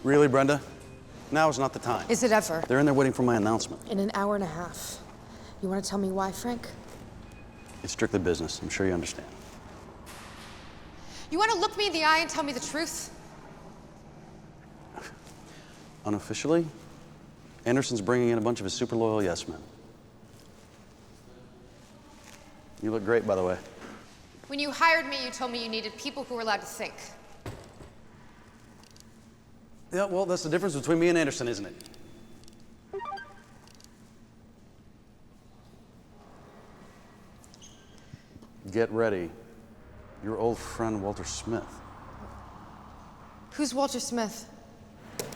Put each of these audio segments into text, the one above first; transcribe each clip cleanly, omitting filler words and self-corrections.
Really, Brenda? Now is not the time. Is it ever? They're in there waiting for my announcement. In an hour and a half. You want to tell me why, Frank? It's strictly business. I'm sure you understand. You want to look me in the eye and tell me the truth? Unofficially, Anderson's bringing in a bunch of his super loyal yes men. You look great, by the way. When you hired me, you told me you needed people who were allowed to think. Yeah, well, that's the difference between me and Anderson, isn't it? Get ready. Your old friend, Walter Smith. Who's Walter Smith?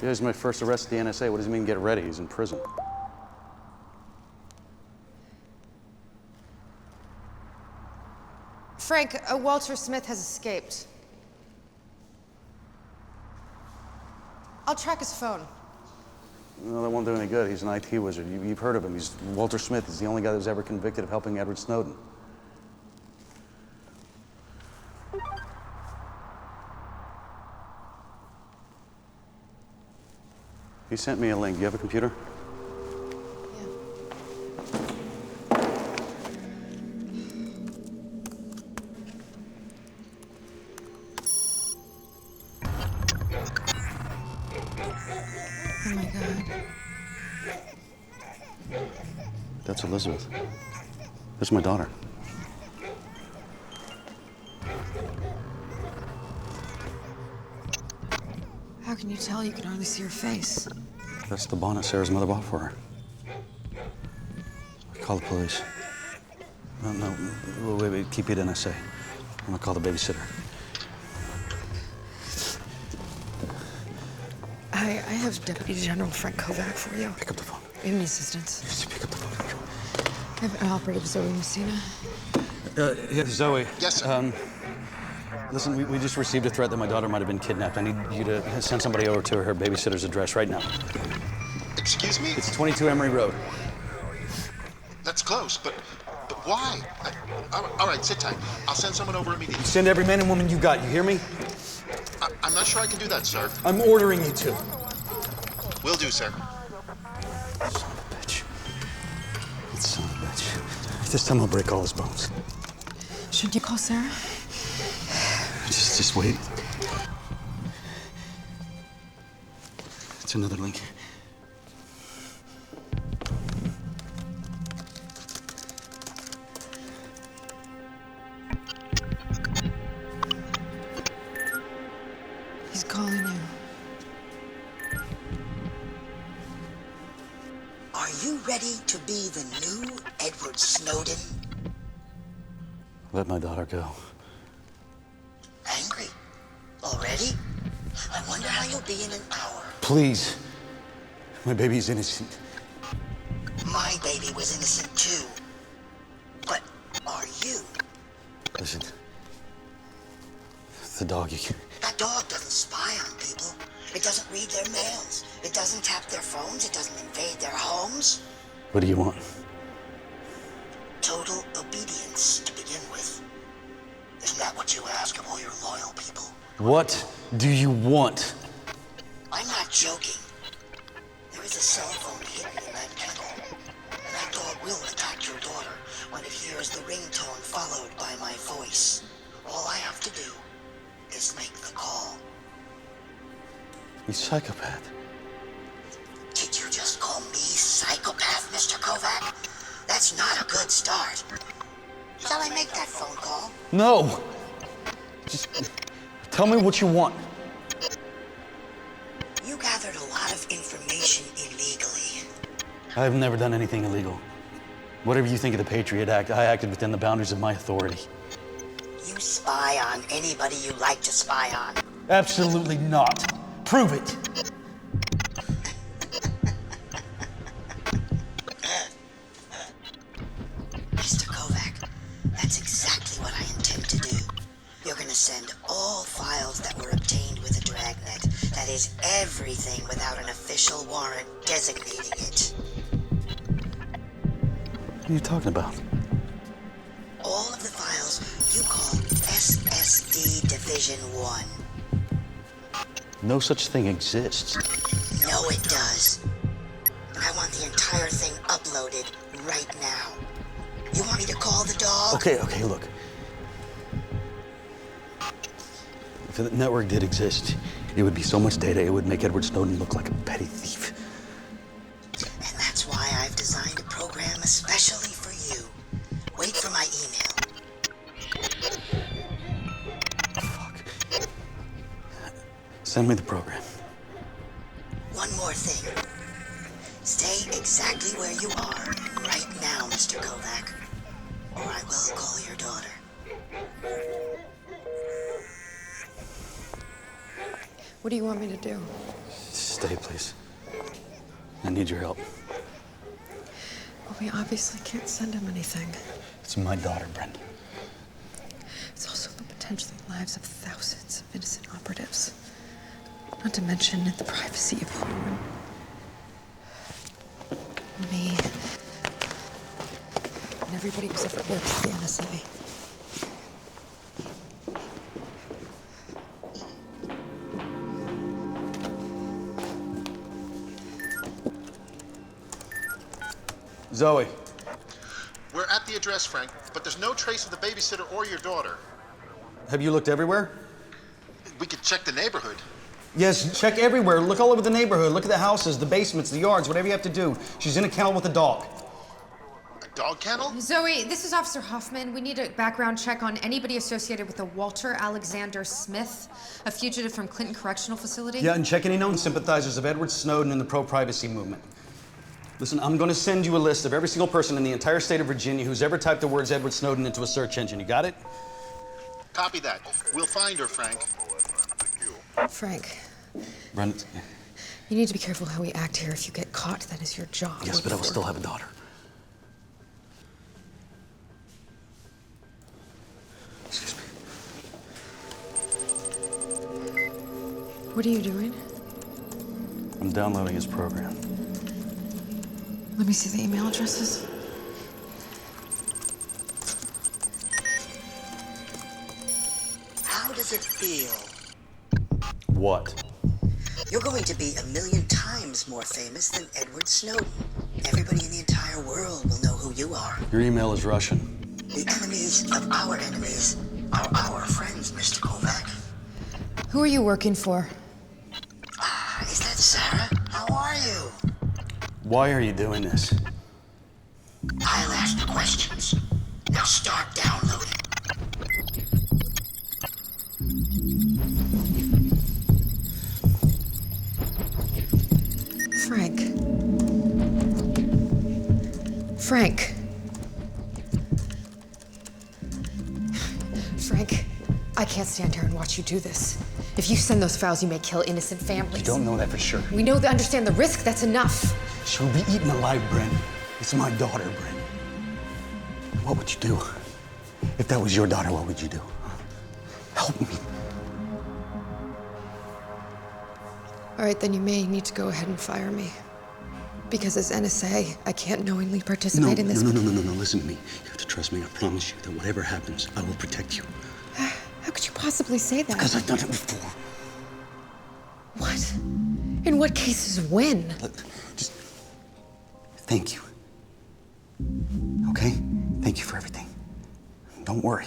Yeah, he's my first arrest at the NSA. What does he mean, get ready? He's in prison. Frank, Walter Smith has escaped. I'll track his phone. No, that won't do any good. He's an IT wizard. You've heard of him. He's Walter Smith. He's the only guy that was ever convicted of helping Edward Snowden. He sent me a link. Do you have a computer? Yeah. Oh my God. That's Elizabeth. That's my daughter. How can you tell? You can hardly see her face. That's the bonnet Sarah's mother bought for her. Call the police. No, wait, keep it in, I say. I'm gonna call the babysitter. I have Deputy General Frank Kovac for you. Pick up the phone. You need assistance. Just pick up the phone. I have an operative, Zoe Messina. Yeah, Zoe. Yes, sir. Listen, we just received a threat that my daughter might have been kidnapped. I need you to send somebody over to her babysitter's address right now. Excuse me? It's 22 Emery Road. That's close, but why? All right, sit tight. I'll send someone over immediately. Send every man and woman you got, you hear me? I'm not sure I can do that, sir. I'm ordering you to. Will do, sir. Son of a bitch. You son of a bitch. This time I'll break all his bones. Should you call Sarah? Just wait. It's another link. He's calling you. Are you ready to be the new Edward Snowden? Let my daughter go. Angry? Already? I wonder how you'll be in an hour. Please. My baby's innocent. My baby was innocent too. But are you? Listen. The dog, you can... That dog doesn't spy on people. It doesn't read their mails. It doesn't tap their phones. It doesn't invade their homes. What do you want? Total obedience to begin with. Isn't that what you ask of all your loyal people? What do you want? I'm not joking. There is a cell phone hidden in that kennel. And that dog will attack your daughter when it hears the ringtone followed by my voice. All I have to do is make the call. You psychopath. Did you just call me psychopath, Mr. Kovac? That's not a good start. Shall I make that phone call? No! Just tell me what you want. You gathered a lot of information illegally. I've never done anything illegal. Whatever you think of the Patriot Act, I acted within the boundaries of my authority. You spy on anybody you like to spy on. Absolutely not. Prove it. Mr. Kovac, that's exactly what I intend to do. You're gonna send all files that were obtained with a dragnet. That is everything without an official warrant designating it. What are you talking about? All of the files you call SSD Division 1. No such thing exists. No, it does. And I want the entire thing uploaded right now. You want me to call the dog? Okay, look. If the network did exist, it would be so much data, it would make Edward Snowden look like a petty thief. And that's why I've designed a program especially for you. Wait for my email. Fuck. Send me the program. One more thing. Stay exactly where you are right now, Mr. Kovac, or I will call your daughter. What do you want me to do? Stay, please. I need your help. Well, we obviously can't send him anything. It's my daughter, Brendan. It's also the potentially lives of thousands of innocent operatives. Not to mention the privacy of home. Me. And everybody who's ever worked for the NSA. Zoe. We're at the address, Frank, but there's no trace of the babysitter or your daughter. Have you looked everywhere? We could check the neighborhood. Yes, check everywhere. Look all over the neighborhood. Look at the houses, the basements, the yards, whatever you have to do. She's in a kennel with a dog. A dog kennel? Zoe, this is Officer Hoffman. We need a background check on anybody associated with a Walter Alexander Smith, a fugitive from Clinton Correctional Facility. Yeah, and check any known sympathizers of Edward Snowden and the pro-privacy movement. Listen, I'm going to send you a list of every single person in the entire state of Virginia who's ever typed the words Edward Snowden into a search engine. You got it? Copy that. We'll find her, Frank. Frank, Brendan. you need to be careful how we act here. If you get caught, that is your job. Yes, but I will still have a daughter. Excuse me. What are you doing? I'm downloading his program. Let me see the email addresses. How does it feel? What? You're going to be 1,000,000 times more famous than Edward Snowden. Everybody in the entire world will know who you are. Your email is Russian. The enemies of our enemies are our friends, Mr. Kovac. Who are you working for? Is that Sarah? How are you? Why are you doing this? I'll ask the questions. Now start downloading. Frank. Frank. Frank, I can't stand here and watch you do this. If you send those files, you may kill innocent families. You don't know that for sure. We know they understand the risk. That's enough. She'll be eaten alive, Bren. It's my daughter, Bren. What would you do? If that was your daughter, what would you do? Help me. All right, then you may need to go ahead and fire me. Because as NSA, I can't knowingly participate in this. No, listen to me. You have to trust me. I promise you that whatever happens, I will protect you. How could you possibly say that? Because I've done it before. What? In what cases when? Look, just thank you. Okay? Thank you for everything. Don't worry.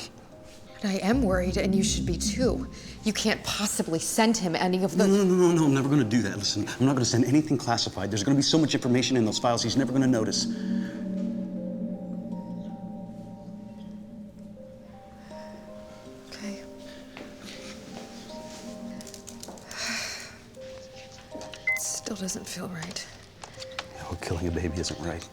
But I am worried, and you should be too. You can't possibly send him any of the... No, I'm never gonna do that. Listen, I'm not gonna send anything classified. There's gonna be so much information in those files, he's never gonna notice. Okay. It still doesn't feel right. Oh, killing a baby isn't right.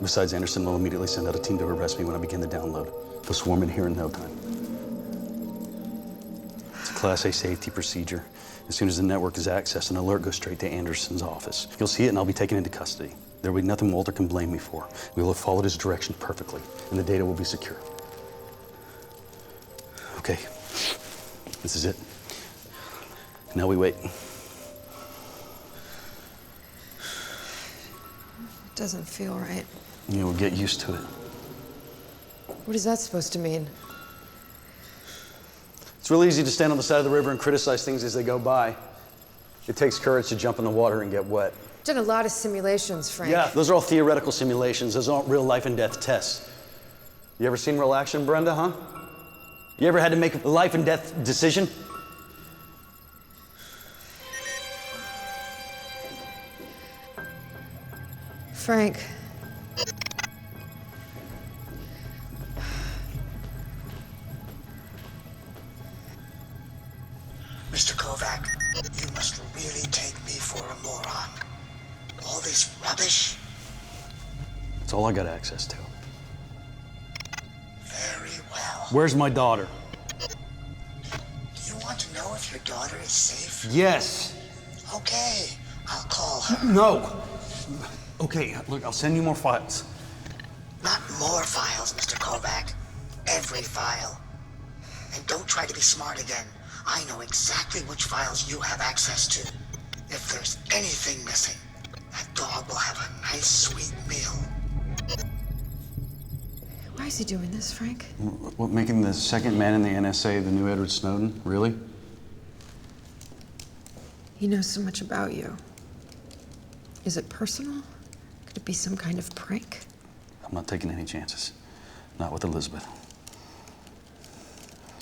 Besides, Anderson will immediately send out a team to arrest me when I begin the download. They'll swarm in here in no time. It's a Class A safety procedure. As soon as the network is accessed, an alert goes straight to Anderson's office. You'll see it and I'll be taken into custody. There will be nothing Walter can blame me for. We will have followed his direction perfectly, and the data will be secure. Okay, this is it. Now we wait. It doesn't feel right. You'll get used to it. What is that supposed to mean? It's real easy to stand on the side of the river and criticize things as they go by. It takes courage to jump in the water and get wet. Done a lot of simulations, Frank. Yeah, those are all theoretical simulations. Those aren't real life and death tests. You ever seen real action, Brenda, huh? You ever had to make a life and death decision? Frank. Mr. Kovac, you must really take me for a moron. All this rubbish? It's all I got access to. Very well. Where's my daughter? Do you want to know if your daughter is safe? Yes. Okay, I'll call her. No. Okay, look, I'll send you more files. Not more files, Mr. Kovac. Every file. And don't try to be smart again. I know exactly which files you have access to. If there's anything missing, that dog will have a nice, sweet meal. Why is he doing this, Frank? What, making the second man in the NSA the new Edward Snowden? Really? He knows so much about you. Is it personal? Could it be some kind of prank? I'm not taking any chances. Not with Elizabeth.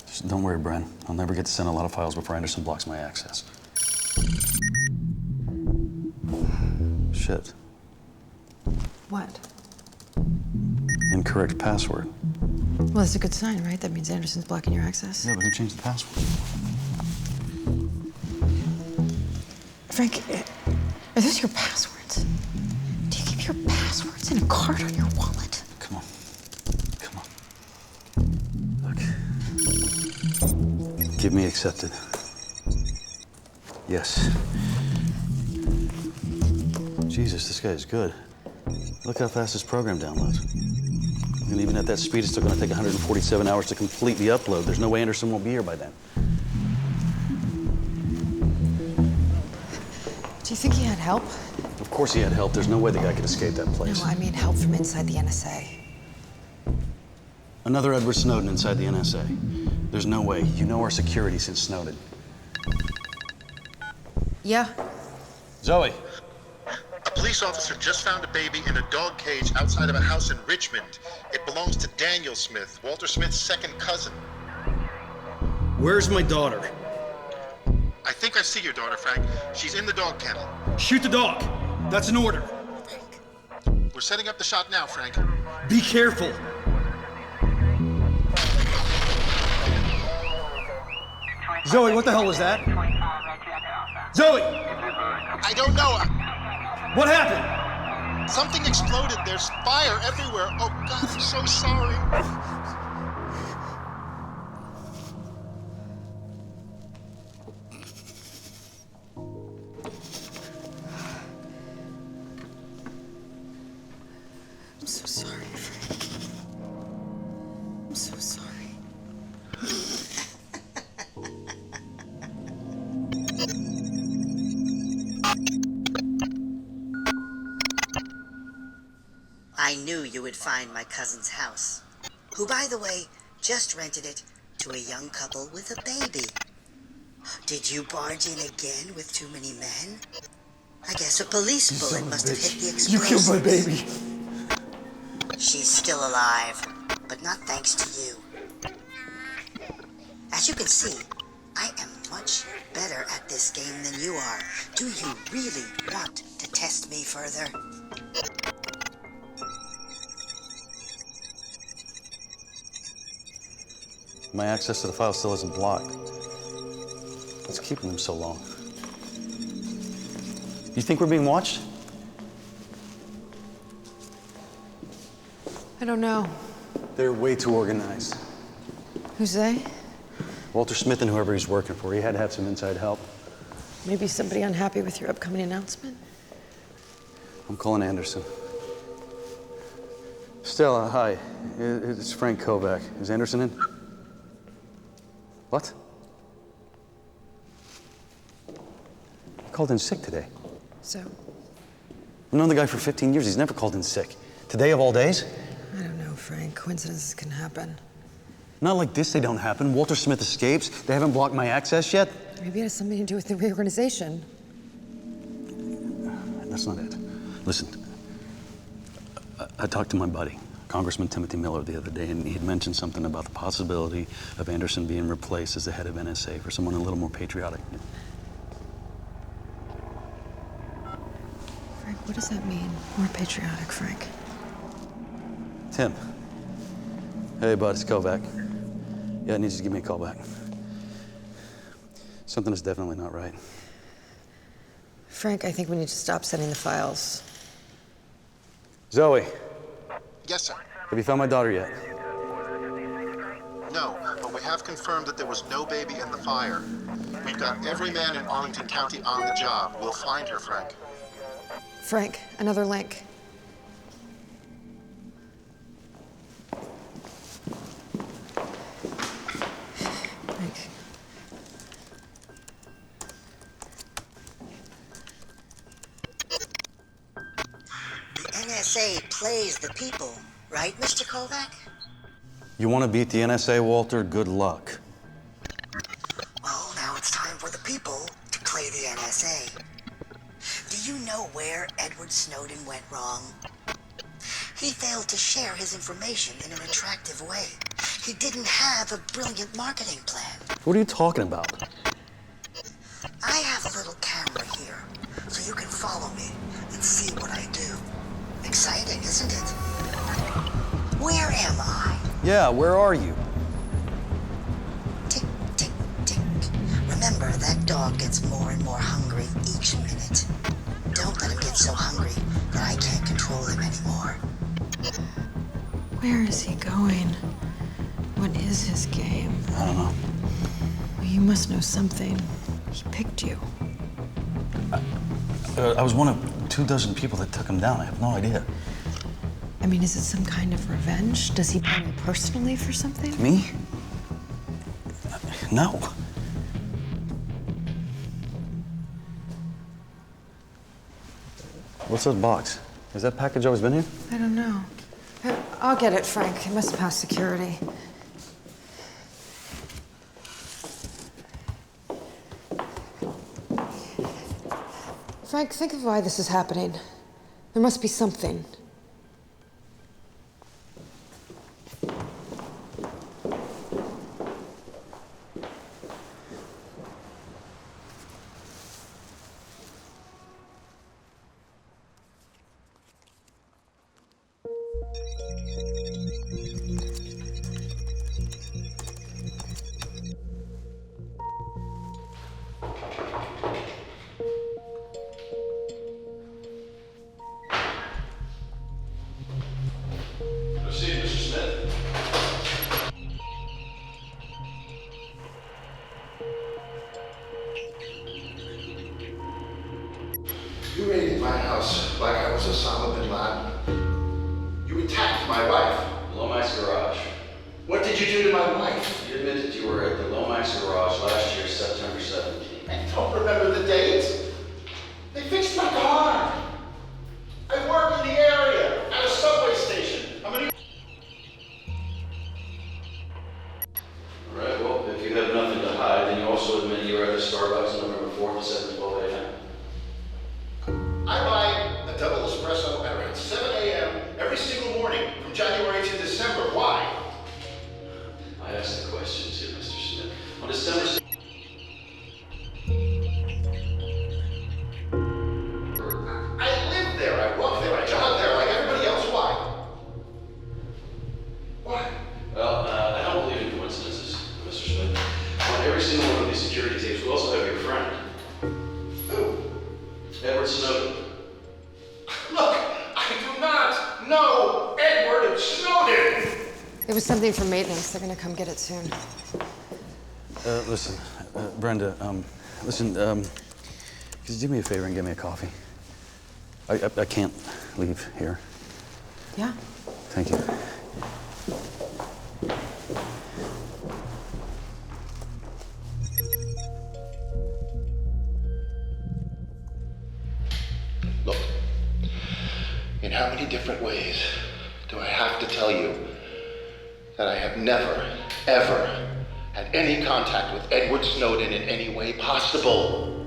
Just don't worry, Bren. I'll never get to send a lot of files before Anderson blocks my access. Shit. What? Incorrect password. Well, that's a good sign, right? That means Anderson's blocking your access. Yeah, but who changed the password? Frank, are those your passwords? Do you keep your passwords in a card on your wallet? Come on. Come on. Look. Give me accepted. Yes. Jesus, this guy's good. Look how fast this program downloads. And even at that speed, it's still going to take 147 hours to completely upload. There's no way Anderson won't be here by then. Do you think he had help? Of course he had help. There's no way the guy could escape that place. No, I mean help from inside the NSA. Another Edward Snowden inside the NSA. There's no way. You know our security since Snowden. Yeah. Zoe. A police officer just found a baby in a dog cage outside of a house in Richmond. It belongs to Daniel Smith, Walter Smith's second cousin. Where's my daughter? I think I see your daughter, Frank. She's in the dog kennel. Shoot the dog. That's an order. We're setting up the shot now, Frank. Be careful. Zoe, what the hell was that? Zoe! I don't know. What happened? Something exploded. There's fire everywhere. Oh, God, I'm so sorry. I'm so sorry, Frank. I'm so sorry. I knew you would find my cousin's house, who, by the way, just rented it to a young couple with a baby. Did you barge in again with too many men? I guess a police bullet must have hit the explosives. You killed my baby. She's still alive, but not thanks to you. As you can see, I am much better at this game than you are. Do you really want to test me further? My access to the file still isn't blocked. What's keeping them so long? You think we're being watched? I don't know. They're way too organized. Who's they? Walter Smith and whoever he's working for, he had to have some inside help. Maybe somebody unhappy with your upcoming announcement? I'm calling Anderson. Stella, hi. It's Frank Kovac. Is Anderson in? What? He called in sick today. So? I've known the guy for 15 years. He's never called in sick. Today of all days? I don't know, Frank. Coincidences can happen. Not like this, they don't happen. Walter Smith escapes. They haven't blocked my access yet. Maybe it has something to do with the reorganization. That's not it. Listen, I talked to my buddy, Congressman Timothy Miller, the other day, and he'd mentioned something about the possibility of Anderson being replaced as the head of NSA for someone a little more patriotic. Frank, what does that mean? More patriotic, Frank. Tim. Hey, bud, it's Kovac. Yeah, I need you to give me a call back. Something is definitely not right. Frank, I think we need to stop sending the files. Zoe, Yes, sir. have you found my daughter yet? No, but we have confirmed that there was no baby in the fire. We've got every man in Arlington County on the job. We'll find her, Frank. Frank, another link. Frank. The NSA plays the people, right, Mr. Kovac? You want to beat the NSA, Walter? Good luck. Well, now it's time for the people to play the NSA. Do you know where Edward Snowden went wrong? He failed to share his information in an attractive way. He didn't have a brilliant marketing plan. What are you talking about? I have a little camera here, so you can follow me and see what I do. Exciting, isn't it? Where am I? Yeah, where are you? Tick, tick, tick. Remember, that dog gets more and more hungry each minute. Don't let him get so hungry that I can't control him anymore. Where is he going? What is his game? I don't know. Well, you must know something. He picked you. I was one of 24 people that took him down. I have no idea. I mean, is it some kind of revenge? Does he blame you personally for something? Me? No. What's that box? Has that package always been here? I don't know. I'll get it, Frank. It must pass security. Frank, think of why this is happening. There must be something. Proceed, Mr. Smith. You raided my house like I was Osama bin Laden. You attacked my wife. Lomax Garage. What did you do to my wife? You admitted you were at the Lomax Garage last year, September 17th. I don't remember the date. They Edward Snowden. Look, I do not know Edward Snowden! It was something from maintenance. They're gonna come get it soon. Listen, Brenda, listen, could you do me a favor and get me a coffee? I can't leave here. Yeah. Thank you. Look, in how many different ways do I have to tell you that I have never, ever had any contact with Edward Snowden in any way possible?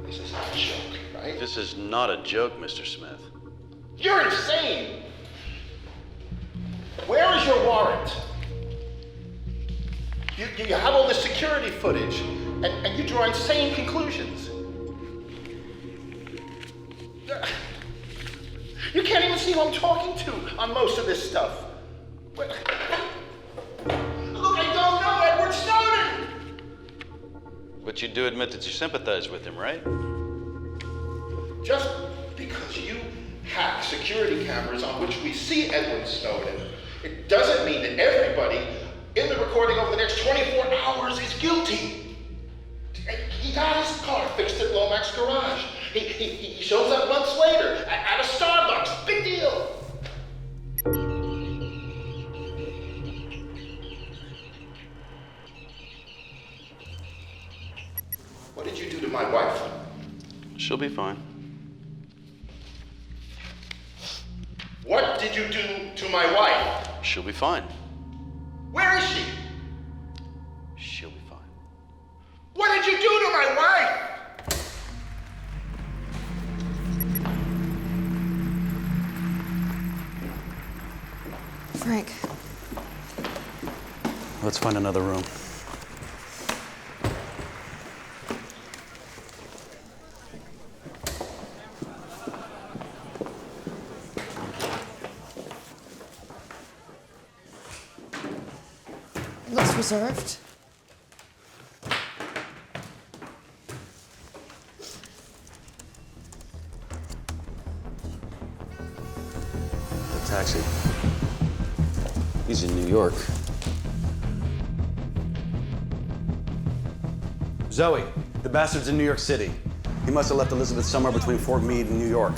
This is not a joke, right? This is not a joke, Mr. Smith. You're insane! Where is your warrant? You have all this security footage, and you draw insane conclusions. You can't even see who I'm talking to on most of this stuff. Look, I don't know Edward Snowden! But you do admit that you sympathize with him, right? Just because you hack security cameras on which we see Edward Snowden, it doesn't mean that everybody in the recording over the next 24 hours is guilty. He got his car fixed at Lomax Garage. He shows up months later at a Starbucks. Big deal. What did you do to my wife? She'll be fine. What did you do to my wife? She'll be fine. Where is she? She'll be fine. What did you do to my wife? Frank. Let's find another room. It looks reserved. The taxi. He's in New York. Zoe, the bastard's in New York City. He must have left Elizabeth somewhere between Fort Meade and New York.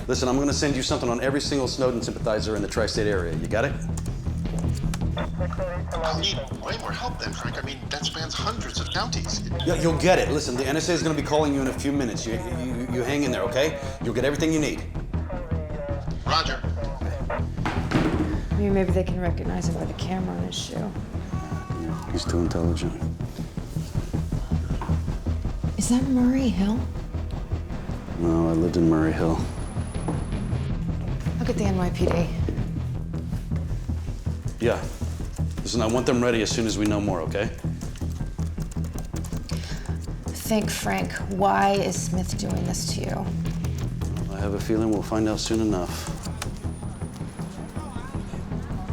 Listen, I'm going to send you something on every single Snowden sympathizer in the tri-state area. You got it? I'll need way more help then, Frank. I mean, that spans hundreds of counties. Yeah, you'll get it. Listen, the NSA is going to be calling you in a few minutes. You hang in there, okay? You'll get everything you need. Roger. I mean, maybe they can recognize him by the camera on his shoe. He's too intelligent. Is that Murray Hill? No, I lived in Murray Hill. Look at the NYPD. Yeah. Listen, I want them ready as soon as we know more, okay? Think, Frank, why is Smith doing this to you? I have a feeling we'll find out soon enough.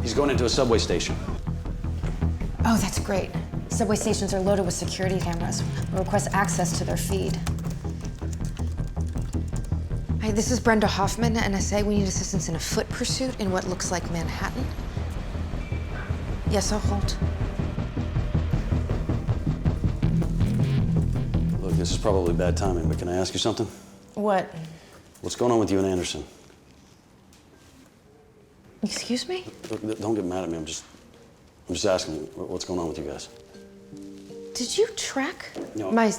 He's going into a subway station. Oh, that's great. Subway stations are loaded with security cameras. We'll request access to their feed. Hi, this is Brenda Hoffman, NSA. We need assistance in a foot pursuit in what looks like Manhattan. Yes, I'll hold. Look, this is probably bad timing, but can I ask you something? What? What's going on with you and Anderson? Excuse me? Look, don't get mad at me. I'm just asking what's going on with you guys. Did you track No. my...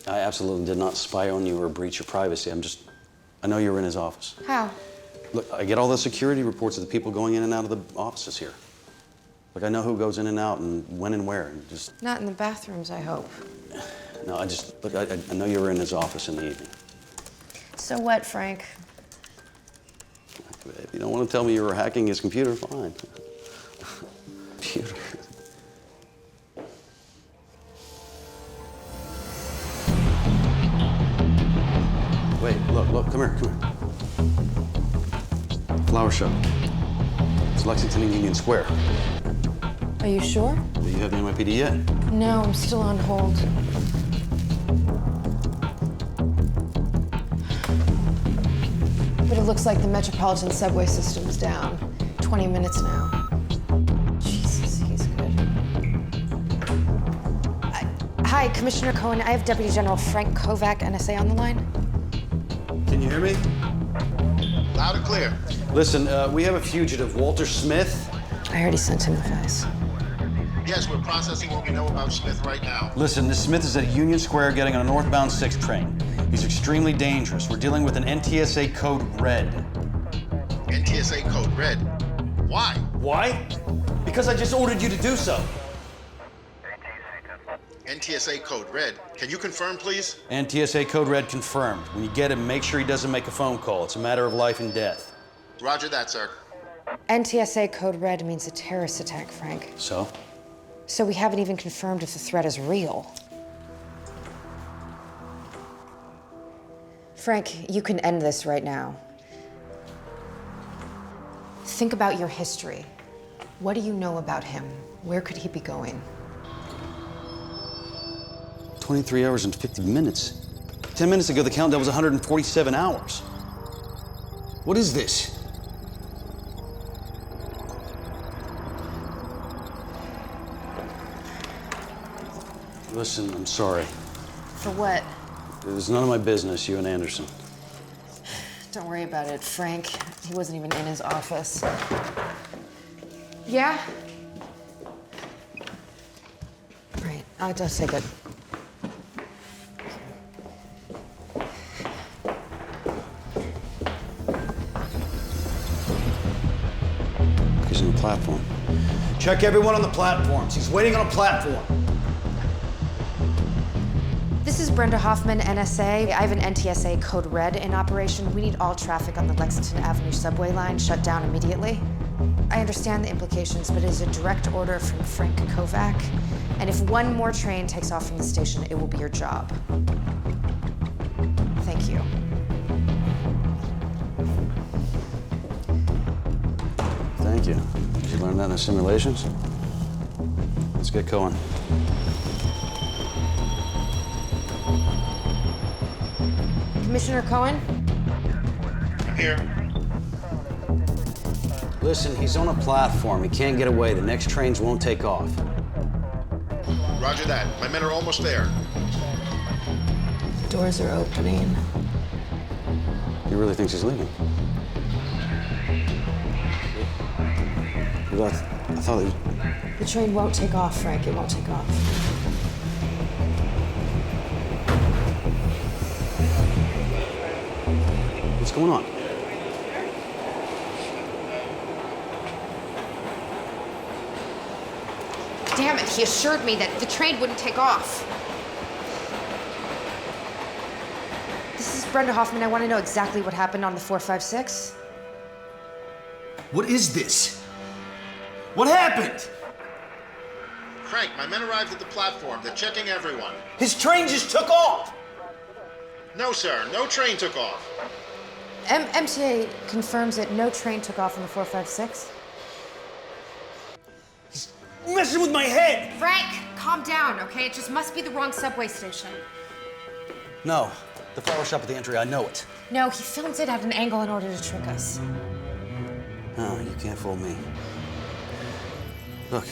I absolutely did not spy on you or breach your privacy. I know you were in his office. How? Look, I get all the security reports of the people going in and out of the offices here. Like, I know who goes in and out and when and where, and just... Not in the bathrooms, I hope. No, look, I know you were in his office in the evening. So what, Frank? If you don't want to tell me you were hacking his computer, fine. Computer. Wait, look, come here. Flower shop. It's Lexington and Union Square. Are you sure? Do you have the NYPD yet? No, I'm still on hold. looks like the Metropolitan subway system's down. 20 minutes now. Jesus, he's good. Hi, Commissioner Cohen. I have Deputy General Frank Kovac, NSA, on the line. Can you hear me? Loud and clear. Listen, we have a fugitive, Walter Smith. I already sent him the files. Yes, we're processing what we know about Smith right now. Listen, this Smith is at Union Square getting on a northbound 6 train. He's extremely dangerous. We're dealing with an NTSA code red. NTSA code red. Why? Why? Because I just ordered you to do so. NTSA code red. Can you confirm, please? NTSA code red confirmed. When you get him, make sure he doesn't make a phone call. It's a matter of life and death. Roger that, sir. NTSA code red means a terrorist attack, Frank. So? So we haven't even confirmed if the threat is real. Frank, you can end this right now. Think about your history. What do you know about him? Where could he be going? 23 hours and 50 minutes. 10 minutes ago, the countdown was 147 hours. What is this? Listen, I'm sorry. For what? It was none of my business, you and Anderson. Don't worry about it, Frank. He wasn't even in his office. Yeah? Right, I'll just take it. He's on the platform. Check everyone on the platforms. He's waiting on a platform. This is Brenda Hoffman, NSA. I have an NTSA code red in operation. We need all traffic on the Lexington Avenue subway line shut down immediately. I understand the implications, but it is a direct order from Frank Kovac. And if one more train takes off from the station, it will be your job. Thank you. Thank you. Did you learn that in the simulations? Let's get going. Commissioner Cohen? I'm here. Listen, he's on a platform. He can't get away. The next trains won't take off. Roger that. My men are almost there. Doors are opening. He really thinks he's leaving. I thought he was... The train won't take off, Frank. It won't take off. What's going on? Damn it, he assured me that the train wouldn't take off. This is Brenda Hoffman. I want to know exactly what happened on the 456. What is this? What happened? Frank, my men arrived at the platform. They're checking everyone. His train just took off! No, sir. No train took off. MTA confirms that no train took off on the 456. He's messing with my head! Frank, calm down, okay? It just must be the wrong subway station. No, the flower shop at the entry, I know it. No, he filmed it at an angle in order to trick us. Oh, you can't fool me. Look,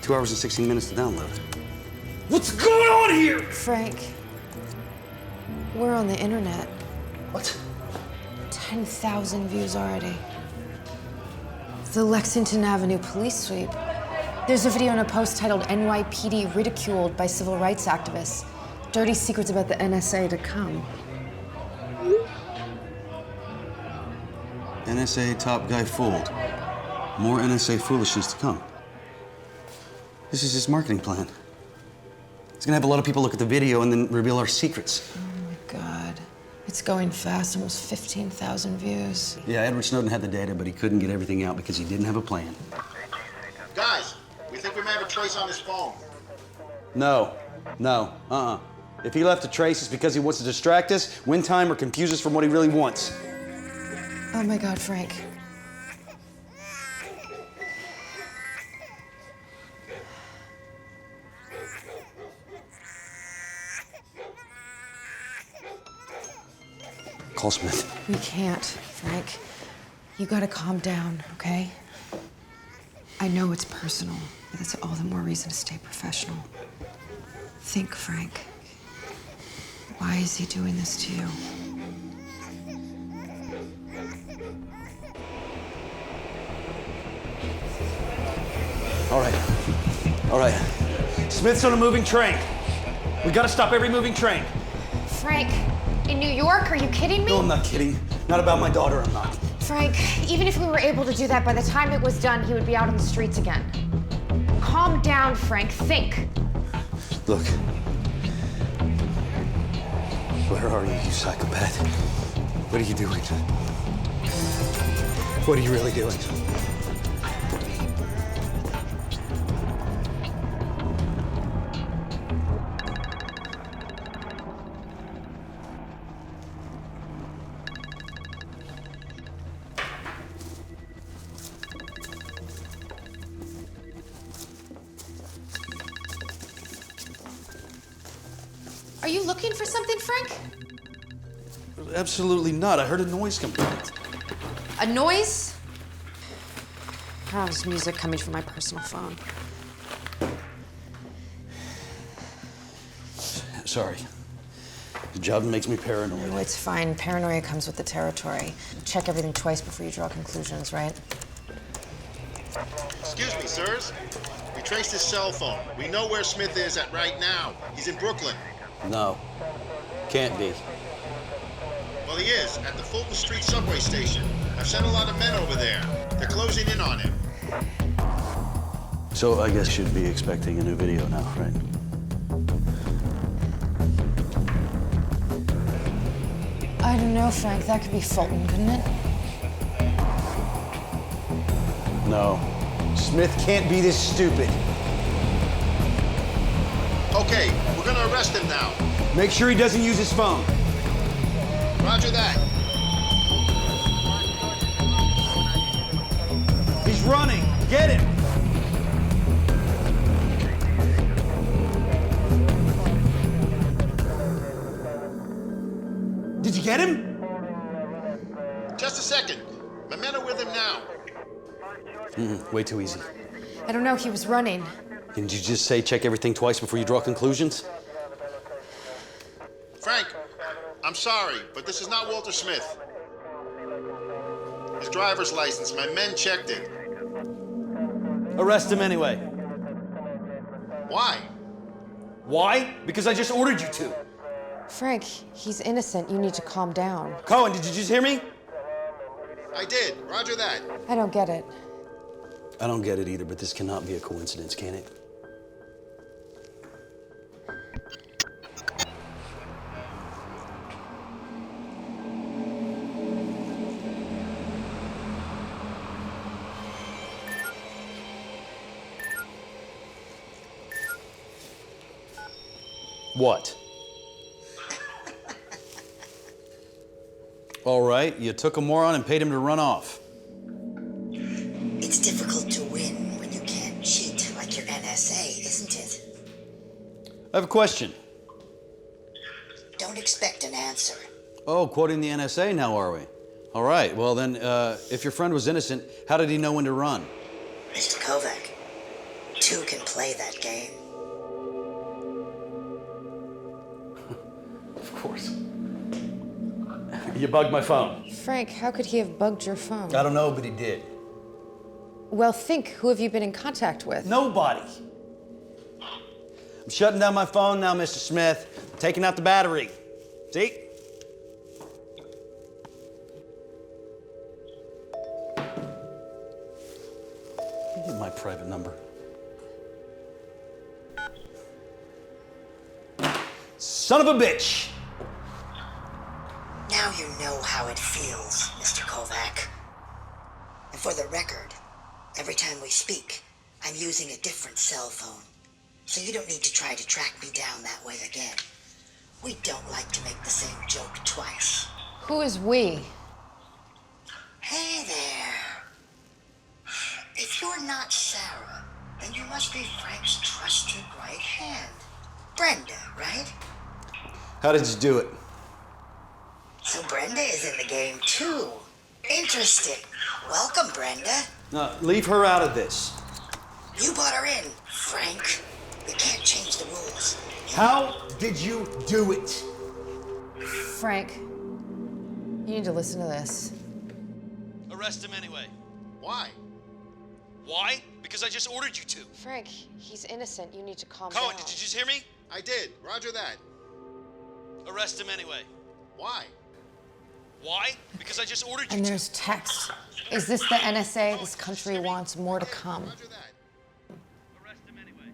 2 hours and 16 minutes to download. What's going on here? Frank, we're on the internet. What? 10,000 views already. The Lexington Avenue police sweep. There's a video and a post titled NYPD ridiculed by civil rights activists. Dirty secrets about the NSA to come. NSA top guy fooled. More NSA foolishness to come. This is his marketing plan. He's gonna have a lot of people look at the video and then reveal our secrets. Oh my God. It's going fast, almost 15,000 views. Yeah, Edward Snowden had the data, but he couldn't get everything out because he didn't have a plan. Guys, we think we may have a trace on his phone. No, If he left a trace, it's because he wants to distract us, win time, or confuse us from what he really wants. Oh my God, Frank. Call Smith. We can't, Frank. You gotta calm down, okay? I know it's personal, but that's all the more reason to stay professional. Think, Frank. Why is he doing this to you? All right. Smith's on a moving train. We gotta stop every moving train. Frank, in New York? Are you kidding me? No, I'm not kidding. Not about my daughter, I'm not. Frank, even if we were able to do that, by the time it was done, he would be out on the streets again. Calm down, Frank. Think. Look. Where are you psychopath? What are you doing? What are you really doing? Are you looking for something, Frank? Absolutely not. I heard a noise come from it. A noise? Oh, there's music coming from my personal phone. Sorry. The job makes me paranoid. No, it's fine. Paranoia comes with the territory. Check everything twice before you draw conclusions, right? Excuse me, sirs. We traced his cell phone. We know where Smith is at right now. He's in Brooklyn. No. Can't be. Well, he is, at the Fulton Street subway station. I've sent a lot of men over there. They're closing in on him. So I guess you should be expecting a new video now, right? I don't know, Frank. That could be Fulton, couldn't it? No. Smith can't be this stupid. Okay, we're gonna arrest him now. Make sure he doesn't use his phone. Roger that. He's running. Get him. Did you get him? Just a second. My men are with him now. Way too easy. I don't know. He was running. Didn't you just say check everything twice before you draw conclusions? Frank, I'm sorry, but this is not Walter Smith. His driver's license, my men checked it. Arrest him anyway. Why? Why? Because I just ordered you to. Frank, he's innocent. You need to calm down. Cohen, did you just hear me? I did. Roger that. I don't get it. I don't get it either, but this cannot be a coincidence, can it? What? All right, you took a moron and paid him to run off. It's difficult to win when you can't cheat like your NSA, isn't it? I have a question. Don't expect an answer. Oh, quoting the NSA now, are we? All right, well then, if your friend was innocent, how did he know when to run? Mr. Kovac, two can play that game. Of course. You bugged my phone. Frank, how could he have bugged your phone? I don't know, but he did. Well, think. Who have you been in contact with? Nobody. I'm shutting down my phone now, Mr. Smith. I'm taking out the battery. See? Give me my private number. Son of a bitch! Now you know how it feels, Mr. Kovac. And for the record, every time we speak, I'm using a different cell phone. So you don't need to try to track me down that way again. We don't like to make the same joke twice. Who is we? Hey there. If you're not Sarah, then you must be Frank's trusted right hand. Brenda, right? How did you do it? So Brenda is in the game too. Interesting. Welcome, Brenda. No, leave her out of this. You brought her in, Frank. We can't change the rules. How did you do it? Frank, you need to listen to this. Arrest him anyway. Why? Why? Because I just ordered you to. Frank, he's innocent. You need to calm Cohen, down. did you just hear me? I did. Roger that. Arrest him anyway. Why? Why? Because I just ordered you And to. there's text. Is this the NSA? This country wants more to come. Roger that. Arrest him anyway.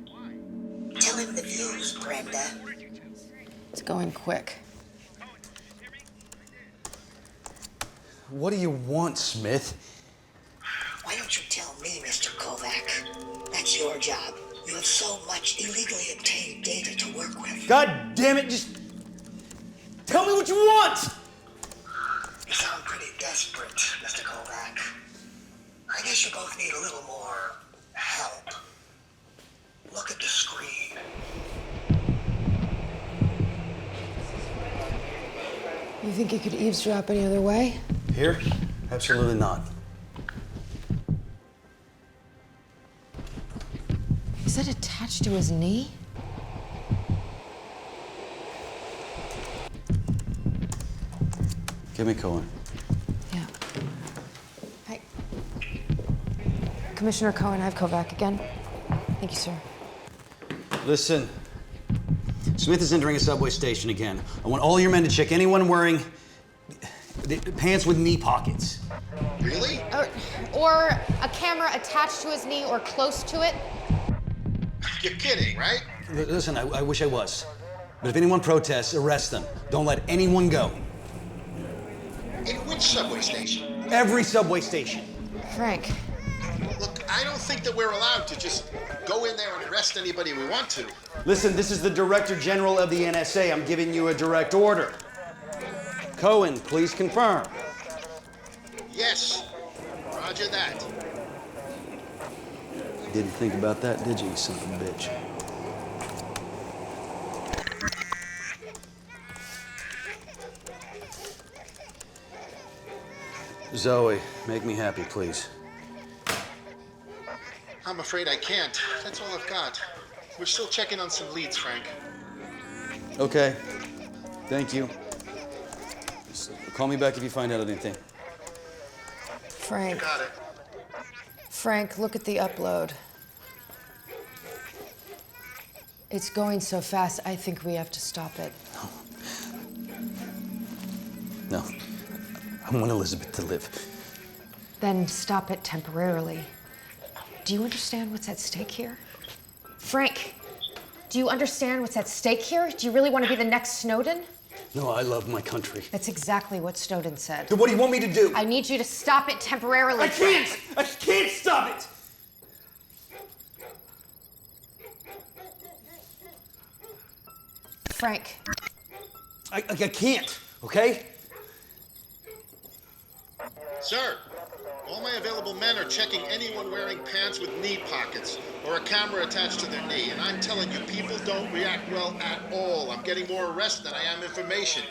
Why? Tell him the views, Brenda. It's going quick. What do you want, Smith? Why don't you tell me, Mr. Kovac? That's your job. You have so much illegally obtained data to work with. God damn it, just tell me what you want! You sound pretty desperate, Mr. Kovac. I guess you both need a little more help. Look at the screen. You think you could eavesdrop any other way? Here? Absolutely not. Is that attached to his knee? Give me Cohen. Yeah. Hi. Commissioner Cohen, I have Kovac again. Thank you, sir. Listen. Smith is entering a subway station again. I want all your men to check anyone wearing pants with knee pockets. Really? Or a camera attached to his knee or close to it. You're kidding, right? Listen, I wish I was. But if anyone protests, arrest them. Don't let anyone go. In which subway station? Every subway station. Frank, Look, I don't think that we're allowed to just go in there and arrest anybody we want to. Listen, this is the Director General of the NSA. I'm giving you a direct order. Cohen, please confirm. Yes. Roger that. Didn't think about that, did you, you son of a bitch? Zoe, make me happy, please. I'm afraid I can't. That's all I've got. We're still checking on some leads, Frank. Okay. Thank you. Just call me back if you find out anything. Frank, Got it. Frank, look at the upload. It's going so fast, I think we have to stop it. No. I want Elizabeth to live. Then stop it temporarily. Do you understand what's at stake here? Frank, do you understand what's at stake here? Do you really want to be the next Snowden? No, I love my country. That's exactly what Snowden said. Then what do you want me to do? I need you to stop it temporarily. I can't! I can't stop it! Frank, I can't, okay? Sir, all my available men are checking anyone wearing pants with knee pockets or a camera attached to their knee, and I'm telling you, people don't react well at all. I'm getting more arrests than I am information.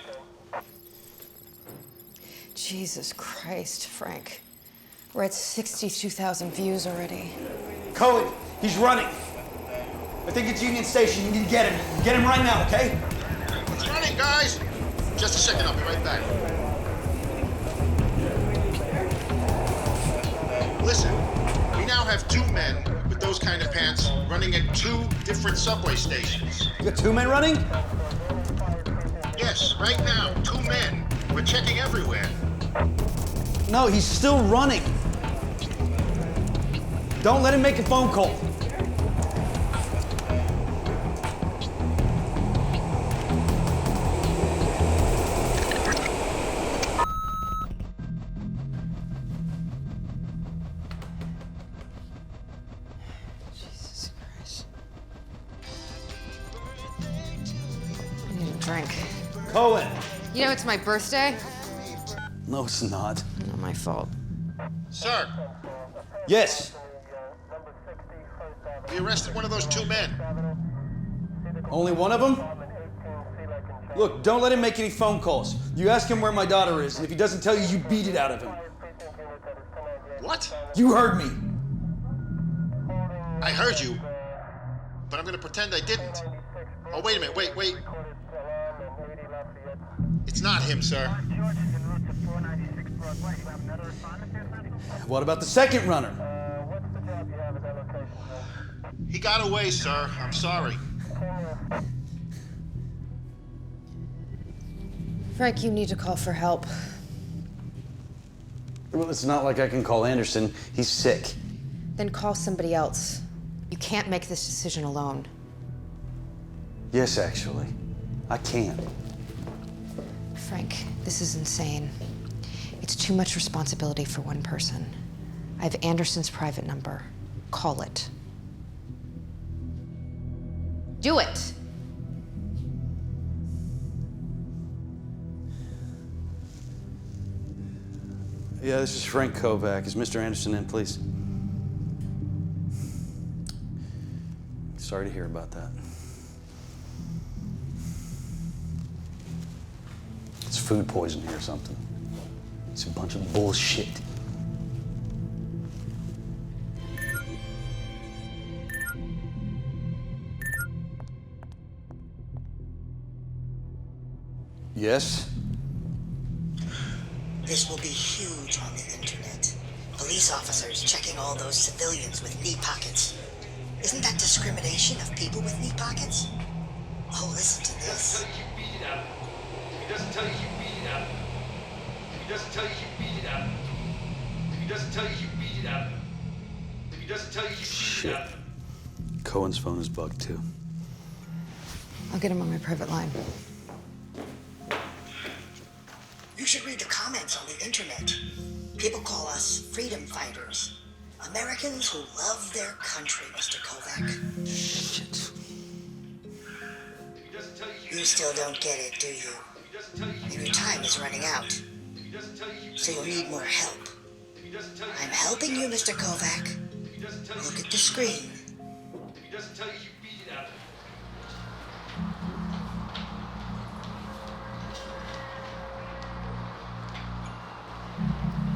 Jesus Christ, Frank. We're at 62,000 views already. Cohen, he's running. I think it's Union Station. You need to get him. Get him right now, okay? It's running, guys! Just a second, I'll be right back. Listen, we now have 2 men with those kind of pants running at 2 different subway stations. You got 2 men running? Yes, right now, 2 men. We're checking everywhere. No, he's still running. Don't let him make a phone call. Jesus Christ. I need a drink. Cohen. You know, it's my birthday. No, it's not. Not my fault. Sir, Yes. we arrested one of those 2 men. Only one of them? Look, don't let him make any phone calls. You ask him where my daughter is, and if he doesn't tell you, you beat it out of him. What? You heard me. I heard you, but I'm gonna pretend I didn't. Oh, wait a minute, wait. It's not him, sir. What about the second runner? He got away, sir. I'm sorry. Frank, you need to call for help. Well, it's not like I can call Anderson. He's sick. Then call somebody else. You can't make this decision alone. Yes, actually. I can. Frank, this is insane. It's too much responsibility for one person. I have Anderson's private number. Call it. Do it! Yeah, this is Frank Kovac. Is Mr. Anderson in, please? Sorry to hear about that. It's food poisoning or something. It's a bunch of bullshit. Yes? This will be huge on the internet. Police officers checking all those civilians with knee pockets. Isn't that discrimination of people with knee pockets? Oh, listen to this. If he doesn't tell you, you beat it out. If he doesn't tell you, you beat it out. If he doesn't tell you, you beat it out. If he doesn't tell you, you beat it out. Cohen's phone is bugged too. I'll get him on my private line. You should read the comments on the internet. People call us freedom fighters. Americans who love their country, Mr. Kovac. Shit. You still don't get it, do you? And your time is running out. So you'll need more help. I'm helping you, Mr. Kovac. Look at the screen. If he doesn't tell you, you beat it out.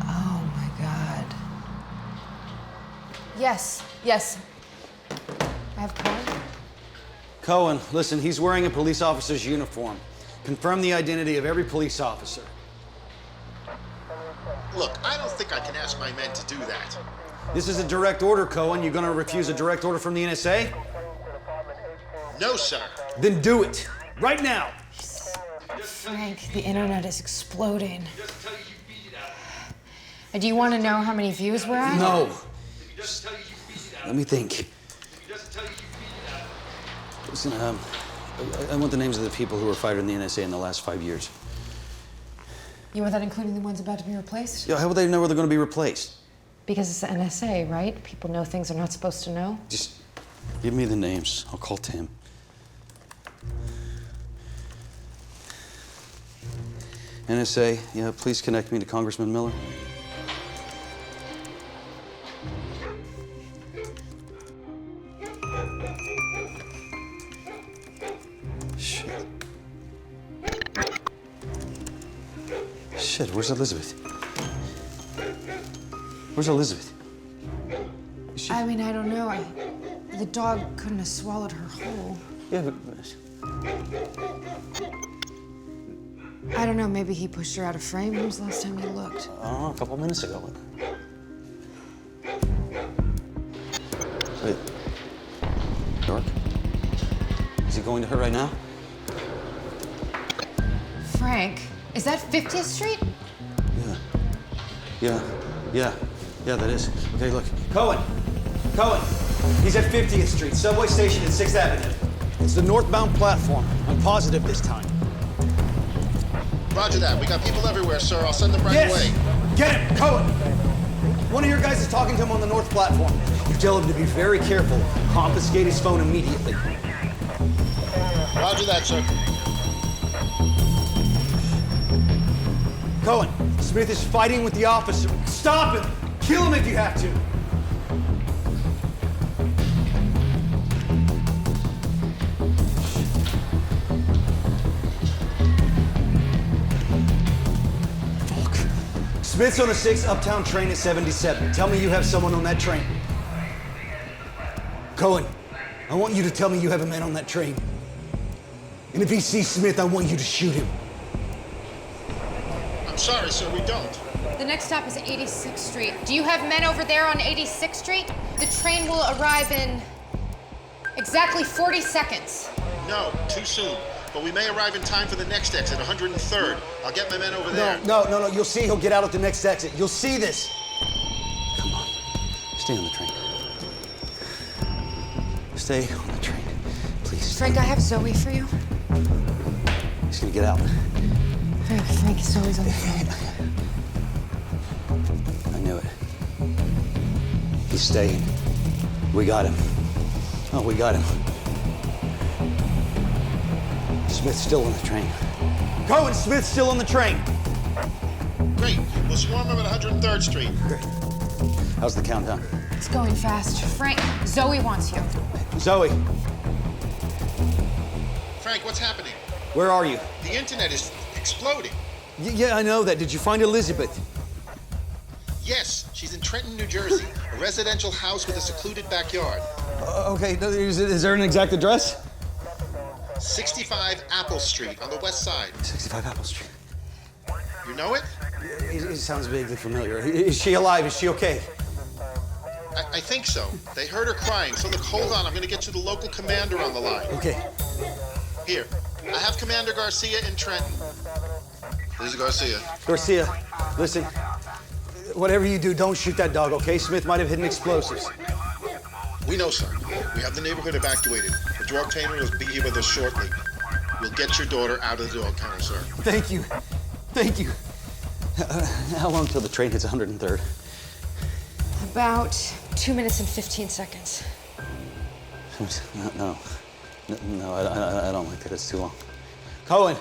Oh my God. Yes. I have Cohen. Cohen, listen, he's wearing a police officer's uniform. Confirm the identity of every police officer. Look, I don't think I can ask my men to do that. This is a direct order, Cohen. You gonna refuse a direct order from the NSA? No, sir. Then do it. Right now. Frank, the internet is exploding. Do you want to know how many views we're at? No. Let me think. Listen, I want the names of the people who were fired in the NSA in the last 5 years. You want that including the ones about to be replaced? Yeah, how would they know where they're going to be replaced? Because it's the NSA, right? People know things they're not supposed to know. Just give me the names. I'll call Tim. NSA, yeah, please connect me to Congressman Miller. Shit, where's Elizabeth? Where's Elizabeth? Is she... I mean, I don't know. The dog couldn't have swallowed her whole. Yeah, but... I don't know, maybe he pushed her out of frame. When was the last time you looked? I don't know, a couple minutes ago. Wait. York? Is he going to her right now? Frank, is that 50th Street? Yeah, that is. Okay, look. Cohen! He's at 50th Street, subway station at 6th Avenue. It's the northbound platform. I'm positive this time. Roger that. We got people everywhere, sir. I'll send them right away. Get him! Cohen! One of your guys is talking to him on the north platform. You tell him to be very careful. Confiscate his phone immediately. Roger that, sir. Cohen, Smith is fighting with the officer. Stop him! Kill him if you have to! Smith's on the 6 uptown train at 77. Tell me you have someone on that train. Cohen, I want you to tell me you have a man on that train. And if he sees Smith, I want you to shoot him. I'm sorry, sir, we don't. The next stop is 86th Street. Do you have men over there on 86th Street? The train will arrive in exactly 40 seconds. No, too soon. But we may arrive in time for the next exit, 103rd. I'll get my men over there. No. You'll see he'll get out at the next exit. You'll see this. Come on. Stay on the train. Stay on the train. Please. Frank, I have Zoe for you. He's gonna get out. Frank, Zoe's on the phone. I knew it. He's staying. We got him. Oh, we got him. Smith's still on the train. Cohen, Smith's still on the train. Great. We'll swarm him at 103rd Street. Great. How's the countdown? It's going fast. Frank, Zoe wants you. Zoe, Frank, what's happening? where are you? The internet is exploding. Yeah, I know that. Did you find Elizabeth? Yes, she's in Trenton, New Jersey, a residential house with a secluded backyard. Okay, is there an exact address? 65 Apple Street on the west side. 65 Apple Street. You know it? It sounds vaguely familiar. Is she alive? Is she okay? I think so. They heard her crying, so look, hold on. I'm going to get you the local commander on the line. Okay. Here, I have Commander Garcia in Trenton. This is Garcia. Garcia, listen. Whatever you do, don't shoot that dog, okay? Smith might have hidden explosives. We know, sir. We have the neighborhood evacuated. The drug tamer will be here with us shortly. We'll get your daughter out of the dog kennel, sir. Thank you. Thank you. How long till the train hits 103rd? About 2 minutes and 15 seconds. No, I don't like that. It's too long. Cohen,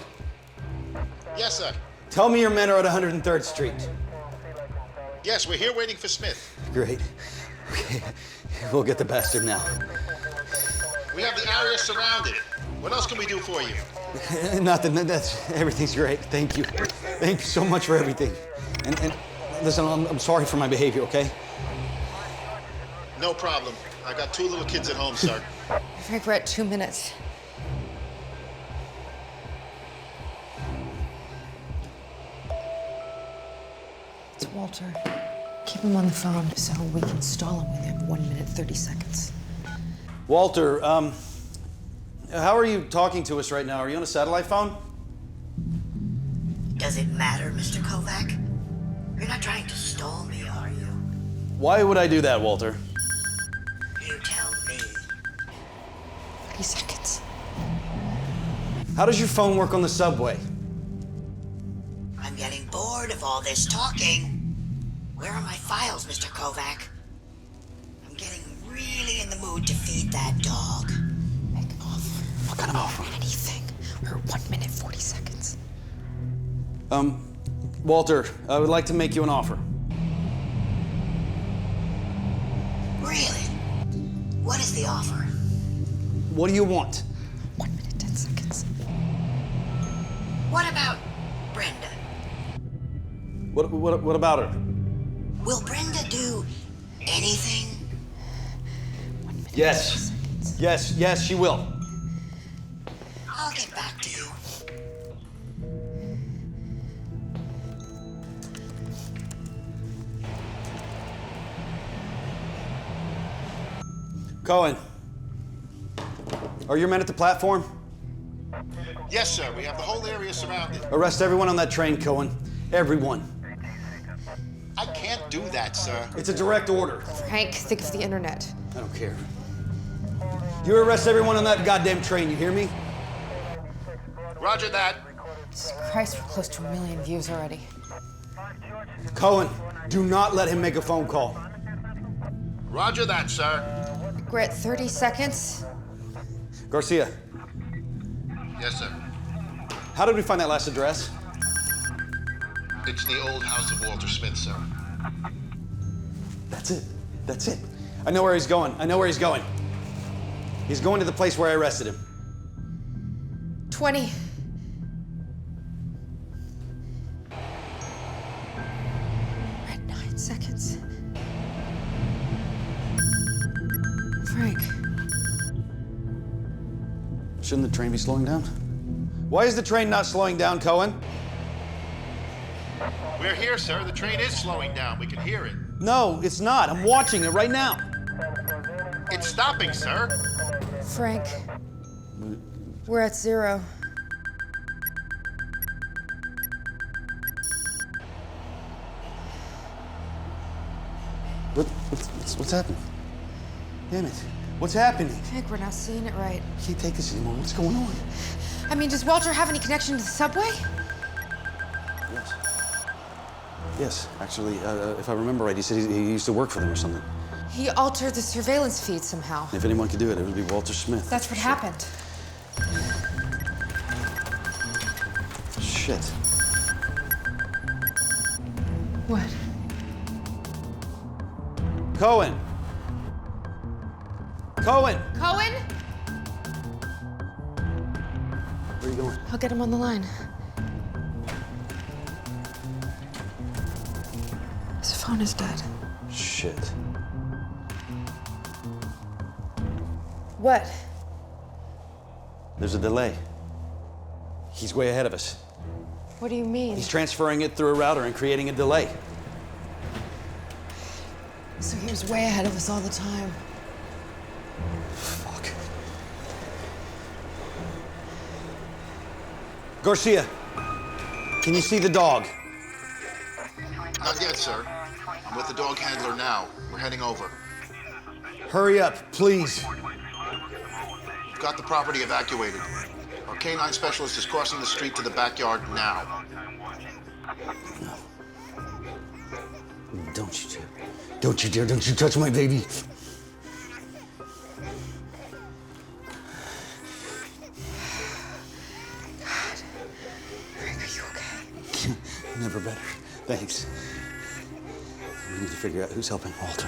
Yes, sir. tell me your men are at 103rd Street. Yes, we're here waiting for Smith. Great. Okay, we'll get the bastard now. We have the area surrounded. What else can we do for you? Nothing. Everything's great. Thank you. Thank you so much for everything. And listen, I'm sorry for my behavior, okay? No problem. I got 2 little kids at home, sir. Frank, we're at 2 minutes. It's Walter. Keep him on the phone so we can stall him within 1 minute, 30 seconds. Walter, how are you talking to us right now? Are you on a satellite phone? Does it matter, Mr. Kovac? You're not trying to stall me, are you? Why would I do that, Walter? You tell me. 30 seconds. How does your phone work on the subway? I'm getting bored of all this talking. Where are my files, Mr. Kovac? I'm getting really in the mood to feed that dog. Make an offer. What kind of offer? Anything. We're 1 minute, 40 seconds. Walter, I would like to make you an offer. Really? What is the offer? What do you want? 1 minute, 10 seconds. What about Brenda? What about her? Will Brenda do anything? 1 minute, Yes. 30 seconds. Yes, she will. I'll get back to you. Cohen, are your men at the platform? Yes, sir. We have the whole area surrounded. Arrest everyone on that train, Cohen. Everyone. I can't do that, sir. It's a direct order. Frank, think of the internet. I don't care. You arrest everyone on that goddamn train, you hear me? Roger that. Jesus Christ, we're close to 1 million views already. Cohen, do not let him make a phone call. Roger that, sir. We're at 30 seconds. Garcia, Yes, sir. how did we find that last address? It's the old house of Walter Smith, sir. That's it. I know where he's going. He's going to the place where I arrested him. 20. 8 seconds. Frank. Shouldn't the train be slowing down? Why is the train not slowing down, Cohen? We're here, sir. The train is slowing down. We can hear it. No, it's not. I'm watching it right now. It's stopping, sir. Frank. We're at 0. What's happening? Damn it. What's happening? Frank, we're not seeing it right. I can't take this anymore. What's going on? I mean, does Walter have any connection to the subway? Yes. Yes, actually, if I remember right, he said he used to work for them or something. He altered the surveillance feed somehow. If anyone could do it, it would be Walter Smith. That's what happened. Shit. What? Cohen! Cohen! Cohen? Where are you going? I'll get him on the line. His phone is dead. Shit. What? There's a delay. He's way ahead of us. What do you mean? He's transferring it through a router and creating a delay. So he was way ahead of us all the time. Fuck. Garcia, can you see the dog? Not yet, sir. I'm with the dog handler now. We're heading over. Hurry up, please. We've got the property evacuated. Our canine specialist is crossing the street to the backyard now. Don't you dare. Don't you dare. Don't you touch my baby. God. Frank, are you okay? Never better. Thanks. We need to figure out who's helping Walter.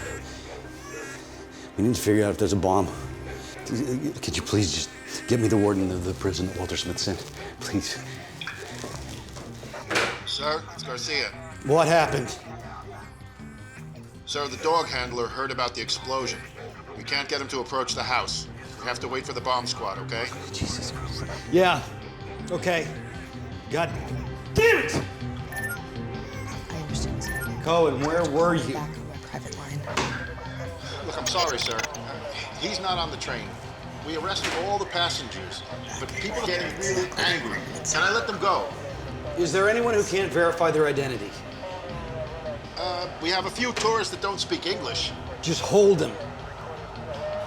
We need to figure out if there's a bomb. Could you please just get me the warden of the prison that Walter Smith sent? Please. Sir, it's Garcia. What happened? Sir, the dog handler heard about the explosion. We can't get him to approach the house. We have to wait for the bomb squad, okay? Jesus Christ. Yeah. Okay. God damn it! I understand this. Cohen, where were you? Back on my private line. Look, I'm sorry, sir. He's not on the train. We arrested all the passengers, but people are getting really angry. Can I let them go? Is there anyone who can't verify their identity? We have a few tourists that don't speak English. Just hold them.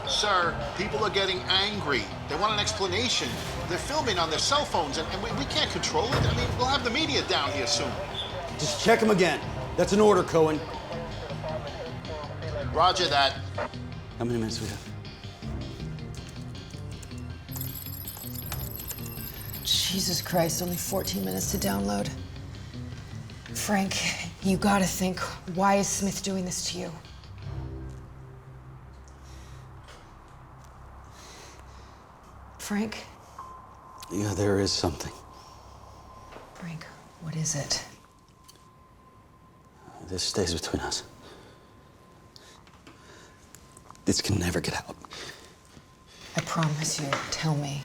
Sir, people are getting angry. They want an explanation. They're filming on their cell phones, and we can't control it. I mean, we'll have the media down here soon. Just check them again. That's an order, Cohen. Roger that. How many minutes do we have? Jesus Christ, only 14 minutes to download. Frank, you gotta think, why is Smith doing this to you? Frank? Yeah, there is something. Frank, what is it? This stays between us. This can never get out. I promise you, tell me.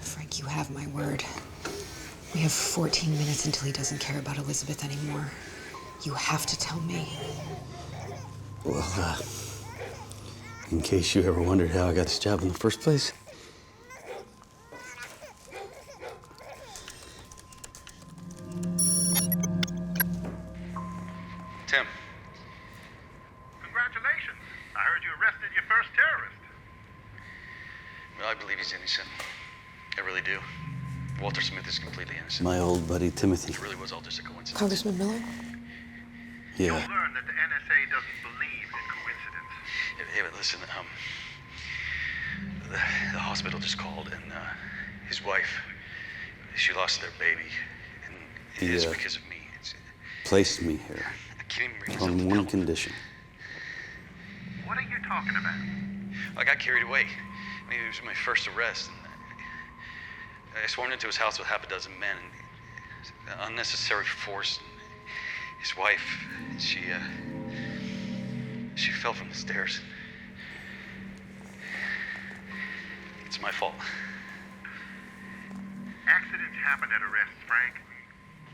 Frank, you have my word. We have 14 minutes until he doesn't care about Elizabeth anymore. You have to tell me. Well, in case you ever wondered how I got this job in the first place. Tim. Congratulations. I heard you arrested your first terrorist. Well, I believe he's innocent. I really do. Walter Smith is completely innocent. My old buddy Timothy. It really was all just a coincidence. Congressman Miller? Yeah. You'll learn that the NSA doesn't believe in coincidence. Yeah, but listen, the hospital just called, and his wife, she lost their baby, and it is because of me. Placed me here I can't even bring myself on to one tell him. condition. What are you talking about? I got carried away. I mean, it was my first arrest, and I swarmed into his house with half a dozen men. And unnecessary force. His wife, she fell from the stairs. It's my fault. Accidents happen at arrests, Frank.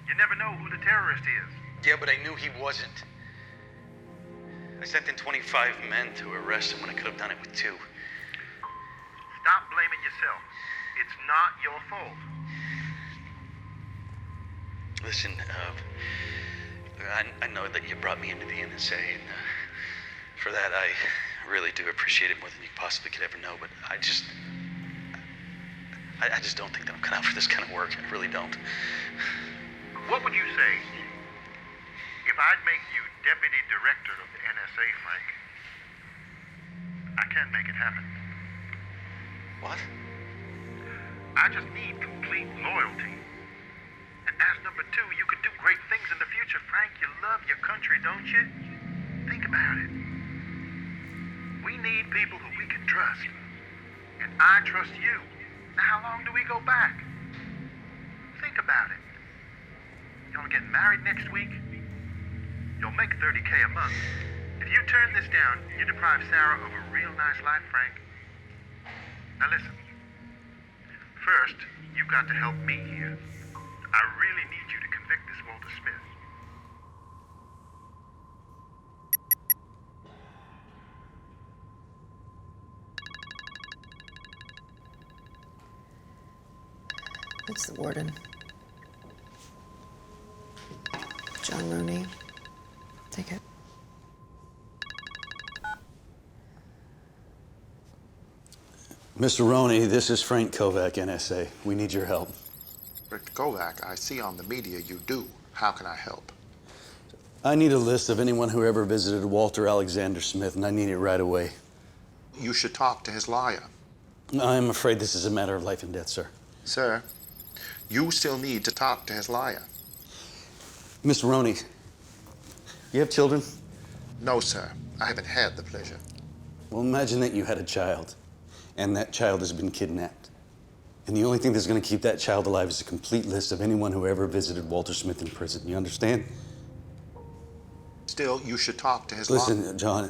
You never know who the terrorist is. Yeah, but I knew he wasn't. I sent in 25 men to arrest him when I could have done it with 2. Stop blaming yourself. It's not your fault. Listen, I know that you brought me into the NSA, and for that I really do appreciate it more than you possibly could ever know, but I just don't think that I'm cut out for this kind of work. I really don't. What would you say if I'd make you deputy director of the NSA, Frank? I can make it happen. What? I just need complete loyalty. And as number 2, you could do great things in the future, Frank. You love your country, don't you? Think about it. We need people who we can trust. And I trust you. Now, how long do we go back? Think about it. Y'all get married next week. You'll make $30K a month. If you turn this down, you deprive Sarah of a real nice life, Frank. Now listen. First, you've got to help me here. I really need you to convict this Walter Smith. It's the warden. John Rooney. Take it. Mr. Roney, this is Frank Kovac, NSA. We need your help. Rick Kovac, I see on the media you do. How can I help? I need a list of anyone who ever visited Walter Alexander Smith, and I need it right away. You should talk to his lawyer. I'm afraid this is a matter of life and death, sir. Sir, you still need to talk to his lawyer. Mr. Roney, you have children? No, sir. I haven't had the pleasure. Well, imagine that you had a child, and that child has been kidnapped. And the only thing that's going to keep that child alive is a complete list of anyone who ever visited Walter Smith in prison. You understand? Still, you should talk to his lawyer. Listen, John,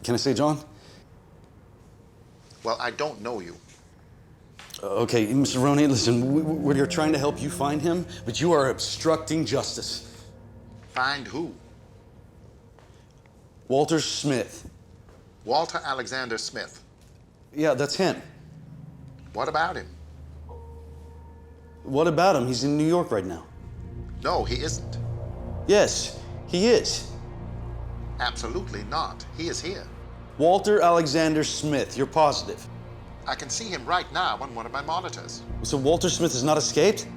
can I say John? Well, I don't know you. Okay, Mr. Roney, listen, we're trying to help you find him, but you are obstructing justice. Find who? Walter Smith. Walter Alexander Smith. Yeah, that's him. What about him? What about him? He's in New York right now. No, he isn't. Yes, he is. Absolutely not. He is here. Walter Alexander Smith, you're positive. I can see him right now on one of my monitors. So Walter Smith has not escaped?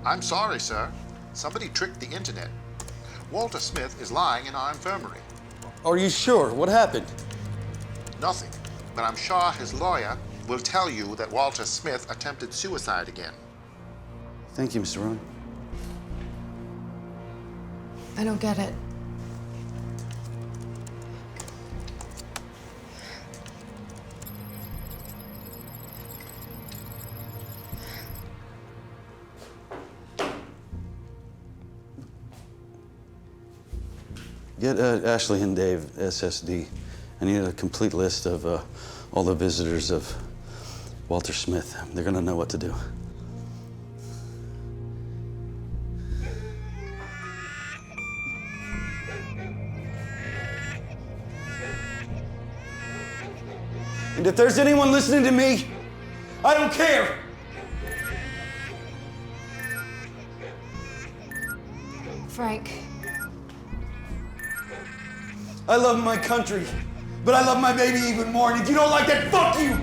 I'm sorry, sir. Somebody tricked the internet. Walter Smith is lying in our infirmary. Are you sure? What happened? Nothing. But I'm sure his lawyer will tell you that Walter Smith attempted suicide again. Thank you, Mr. Roney. I don't get it. Get Ashley and Dave SSD. I need a complete list of all the visitors of Walter Smith. They're gonna know what to do. And if there's anyone listening to me, I don't care. Frank. I love my country, but I love my baby even more. And if you don't like that, fuck you!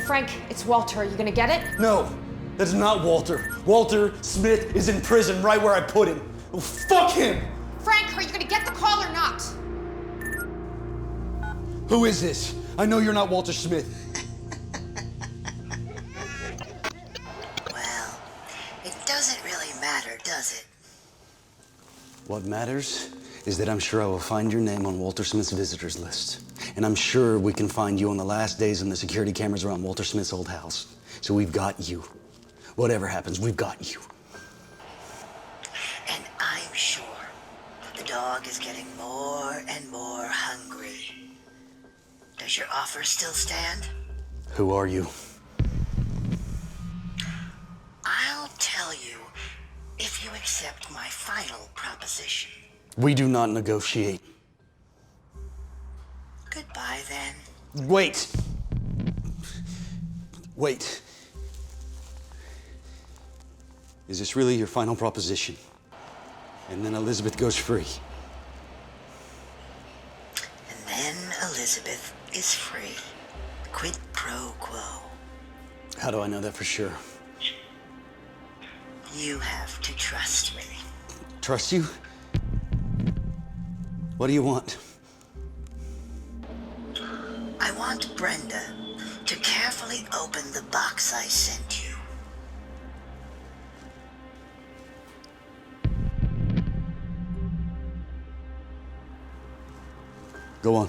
Frank, it's Walter. Are you gonna get it? No, that's not Walter. Walter Smith is in prison right where I put him. Well, fuck him! Frank, are you gonna get the call or not? Who is this? I know you're not Walter Smith. Well, it doesn't really matter, does it? What matters is that I'm sure I will find your name on Walter Smith's visitors list. And I'm sure we can find you on the last days in the security cameras around Walter Smith's old house. So we've got you. Whatever happens, we've got you. And I'm sure that the dog is getting more and more hungry. Does your offer still stand? Who are you? I'll tell you if you accept my final proposition. We do not negotiate. Goodbye, then. Wait. Wait. Is this really your final proposition? And then Elizabeth goes free. And then Elizabeth is free. Quid pro quo. How do I know that for sure? You have to trust me. Trust you? What do you want? I want Brenda to carefully open the box I sent you. Go on.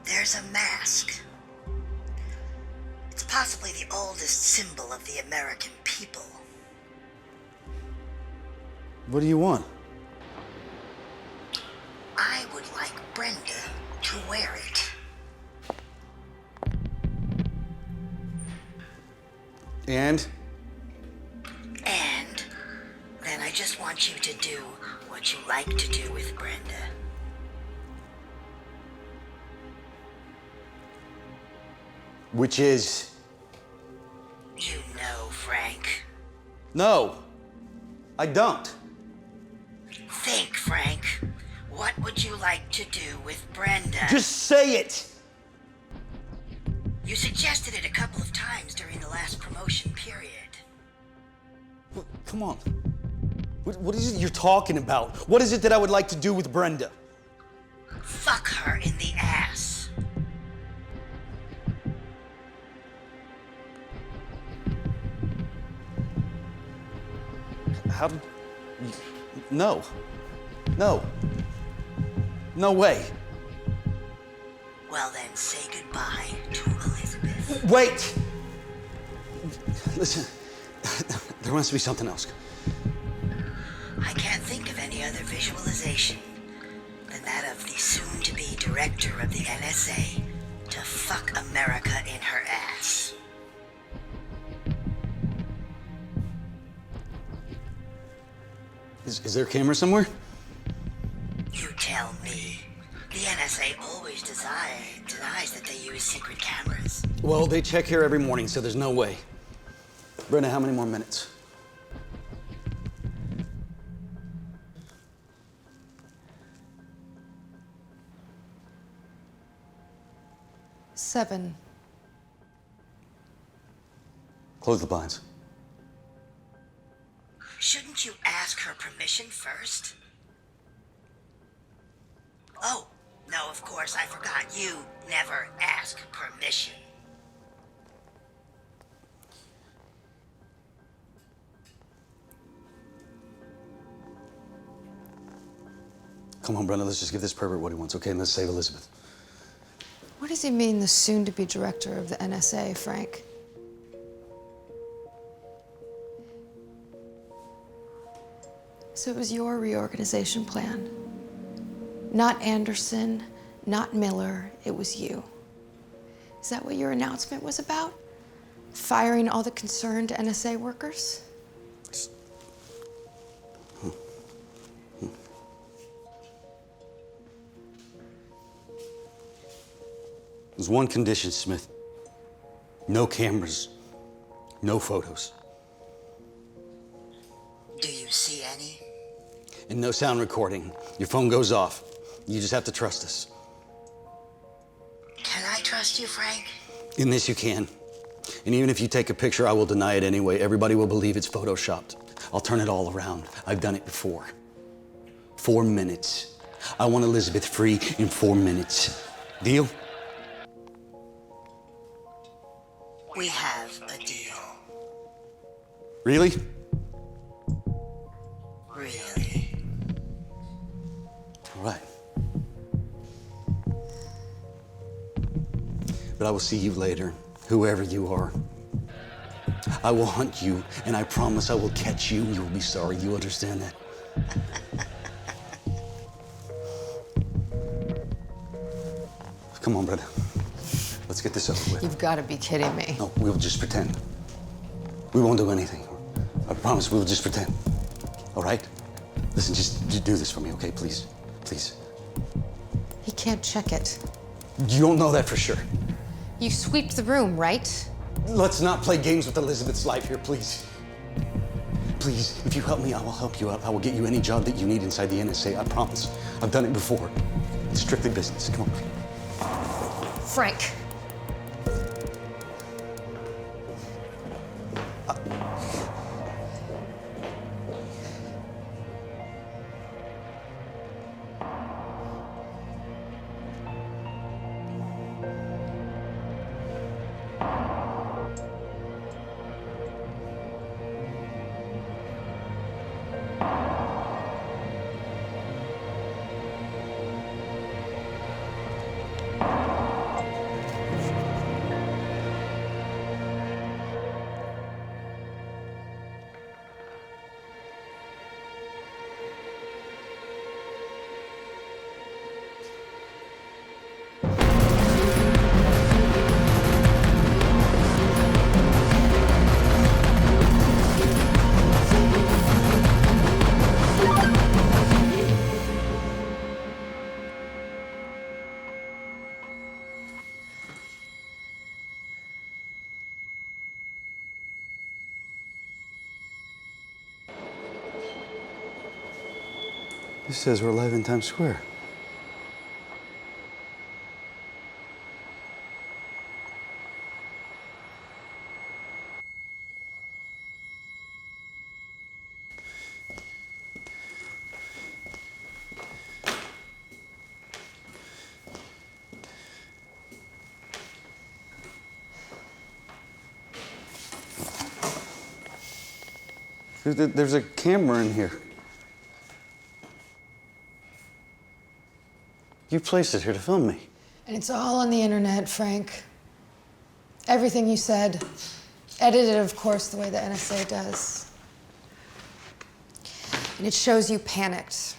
There's a mask. It's possibly the oldest symbol of the American people. What do you want? I would like Brenda to wear it. And? And then I just want you to do what you like to do with Brenda. Which is? You know, Frank. No, I don't. Think, Frank. What would you like to do with Brenda? Just say it! You suggested it a couple of times during the last promotion period. Come on. What is it you're talking about? What is it that I would like to do with Brenda? Fuck her in the ass. How did... No. No. No way. Well then, say goodbye to Elizabeth. Wait! Listen, there must be something else. I can't think of any other visualization than that of the soon-to-be director of the NSA to fuck America in her ass. Is there a camera somewhere? You tell me. The NSA always denies that they use secret cameras. Well, they check here every morning, so there's no way. Brenda, how many more minutes? Seven. Close the blinds. Shouldn't you ask her permission first? Oh, no, of course, I forgot. You never ask permission. Come on, Brenda, let's just give this pervert what he wants, okay? And let's save Elizabeth. What does he mean, the soon-to-be director of the NSA, Frank? So it was your reorganization plan. Not Anderson, not Miller, it was you. Is that what your announcement was about? Firing all the concerned NSA workers? There's one condition, Smith. No cameras, no photos. Do you see any? And no sound recording. Your phone goes off. You just have to trust us. Can I trust you, Frank? In this you can. And even if you take a picture, I will deny it anyway. Everybody will believe it's photoshopped. I'll turn it all around. I've done it before. 4 minutes. I want Elizabeth free in 4 minutes. Deal? We have a deal. Really? Really? All right. But I will see you later, whoever you are. I will hunt you, and I promise I will catch you. You will be sorry. You understand that? Come on, brother. Let's get this over with. You've got to be kidding me. No, we'll just pretend. We won't do anything. I promise we'll just pretend. All right? Listen, just do this for me, okay? Please. Please. He can't check it. You don't know that for sure. You sweeped the room, right? Let's not play games with Elizabeth's life here, please. Please, if you help me, I will help you out. I will get you any job that you need inside the NSA. I promise. I've done it before. It's strictly business. Come on. Frank. This says we're live in Times Square. There's a camera in here. You placed it here to film me. And it's all on the internet, Frank. Everything you said. Edited, of course, the way the NSA does. And it shows you panicked.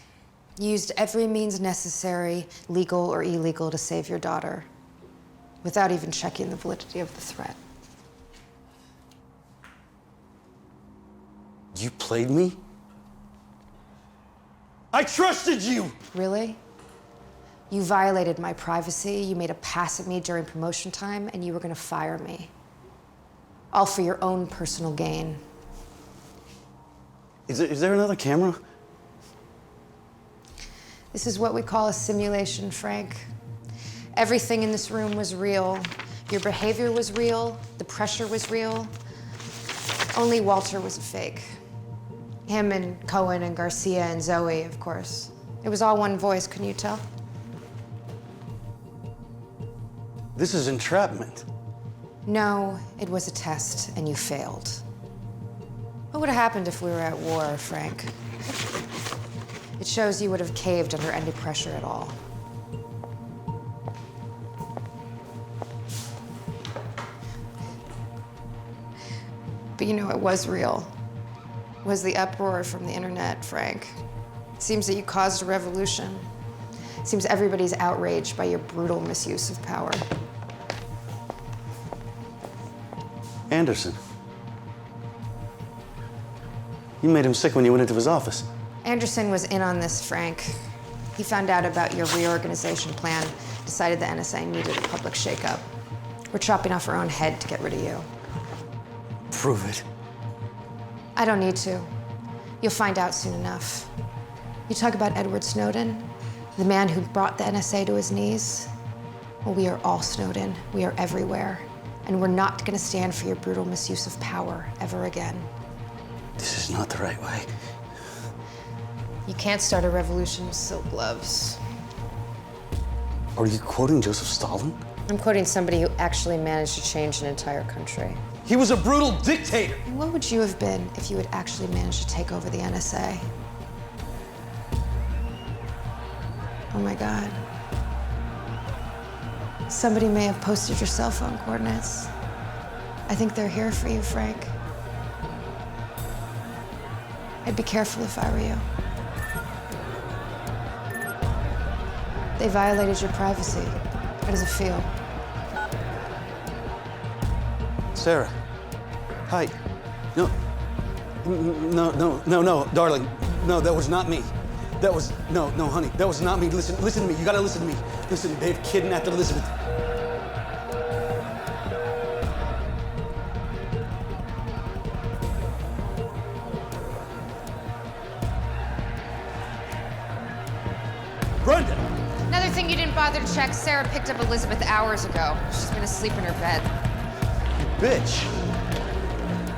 You used every means necessary, legal or illegal, to save your daughter, without even checking the validity of the threat. You played me? I trusted you! Really? You violated my privacy, you made a pass at me during promotion time, and you were gonna fire me. All for your own personal gain. Is there another camera? This is what we call a simulation, Frank. Everything in this room was real. Your behavior was real, the pressure was real. Only Walter was a fake. Him and Cohen and Garcia and Zoe, of course. It was all one voice, couldn't you tell? This is entrapment. No, it was a test, and you failed. What would have happened if we were at war, Frank? It shows you would have caved under any pressure at all. But you know, it was real. It was the uproar from the internet, Frank. It seems that you caused a revolution. It seems everybody's outraged by your brutal misuse of power. Anderson. You made him sick when you went into his office. Anderson was in on this, Frank. He found out about your reorganization plan, decided the NSA needed a public shakeup. We're chopping off our own head to get rid of you. Prove it. I don't need to. You'll find out soon enough. You talk about Edward Snowden, the man who brought the NSA to his knees. Well, we are all Snowden. We are everywhere. And we're not gonna stand for your brutal misuse of power ever again. This is not the right way. You can't start a revolution with silk gloves. Are you quoting Joseph Stalin? I'm quoting somebody who actually managed to change an entire country. He was a brutal dictator. And what would you have been if you had actually managed to take over the NSA? Oh my God. Somebody may have posted your cell phone coordinates. I think they're here for you, Frank. I'd be careful if I were you. They violated your privacy. How does it feel? Sarah. Hi. No. No, darling. No, that was not me. That was, no, honey. That was not me. Listen to me. You gotta listen to me. Listen, they've kidnapped Elizabeth. Brenda! Another thing you didn't bother to check, Sarah picked up Elizabeth hours ago. She's been asleep in her bed. Bitch.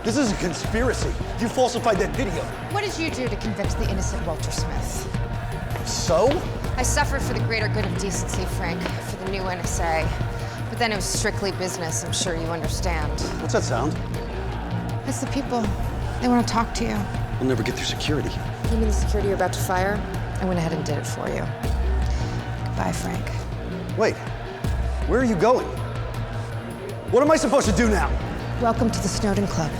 This is a conspiracy. You falsified that video. What did you do to convict the innocent Walter Smith? So? I suffered for the greater good of decency, Frank, for the new NSA. But then it was strictly business, I'm sure you understand. What's that sound? It's the people. They want to talk to you. We'll never get through security. You mean the security you're about to fire? I went ahead and did it for you. Goodbye, Frank. Wait, where are you going? What am I supposed to do now? Welcome to the Snowden Club.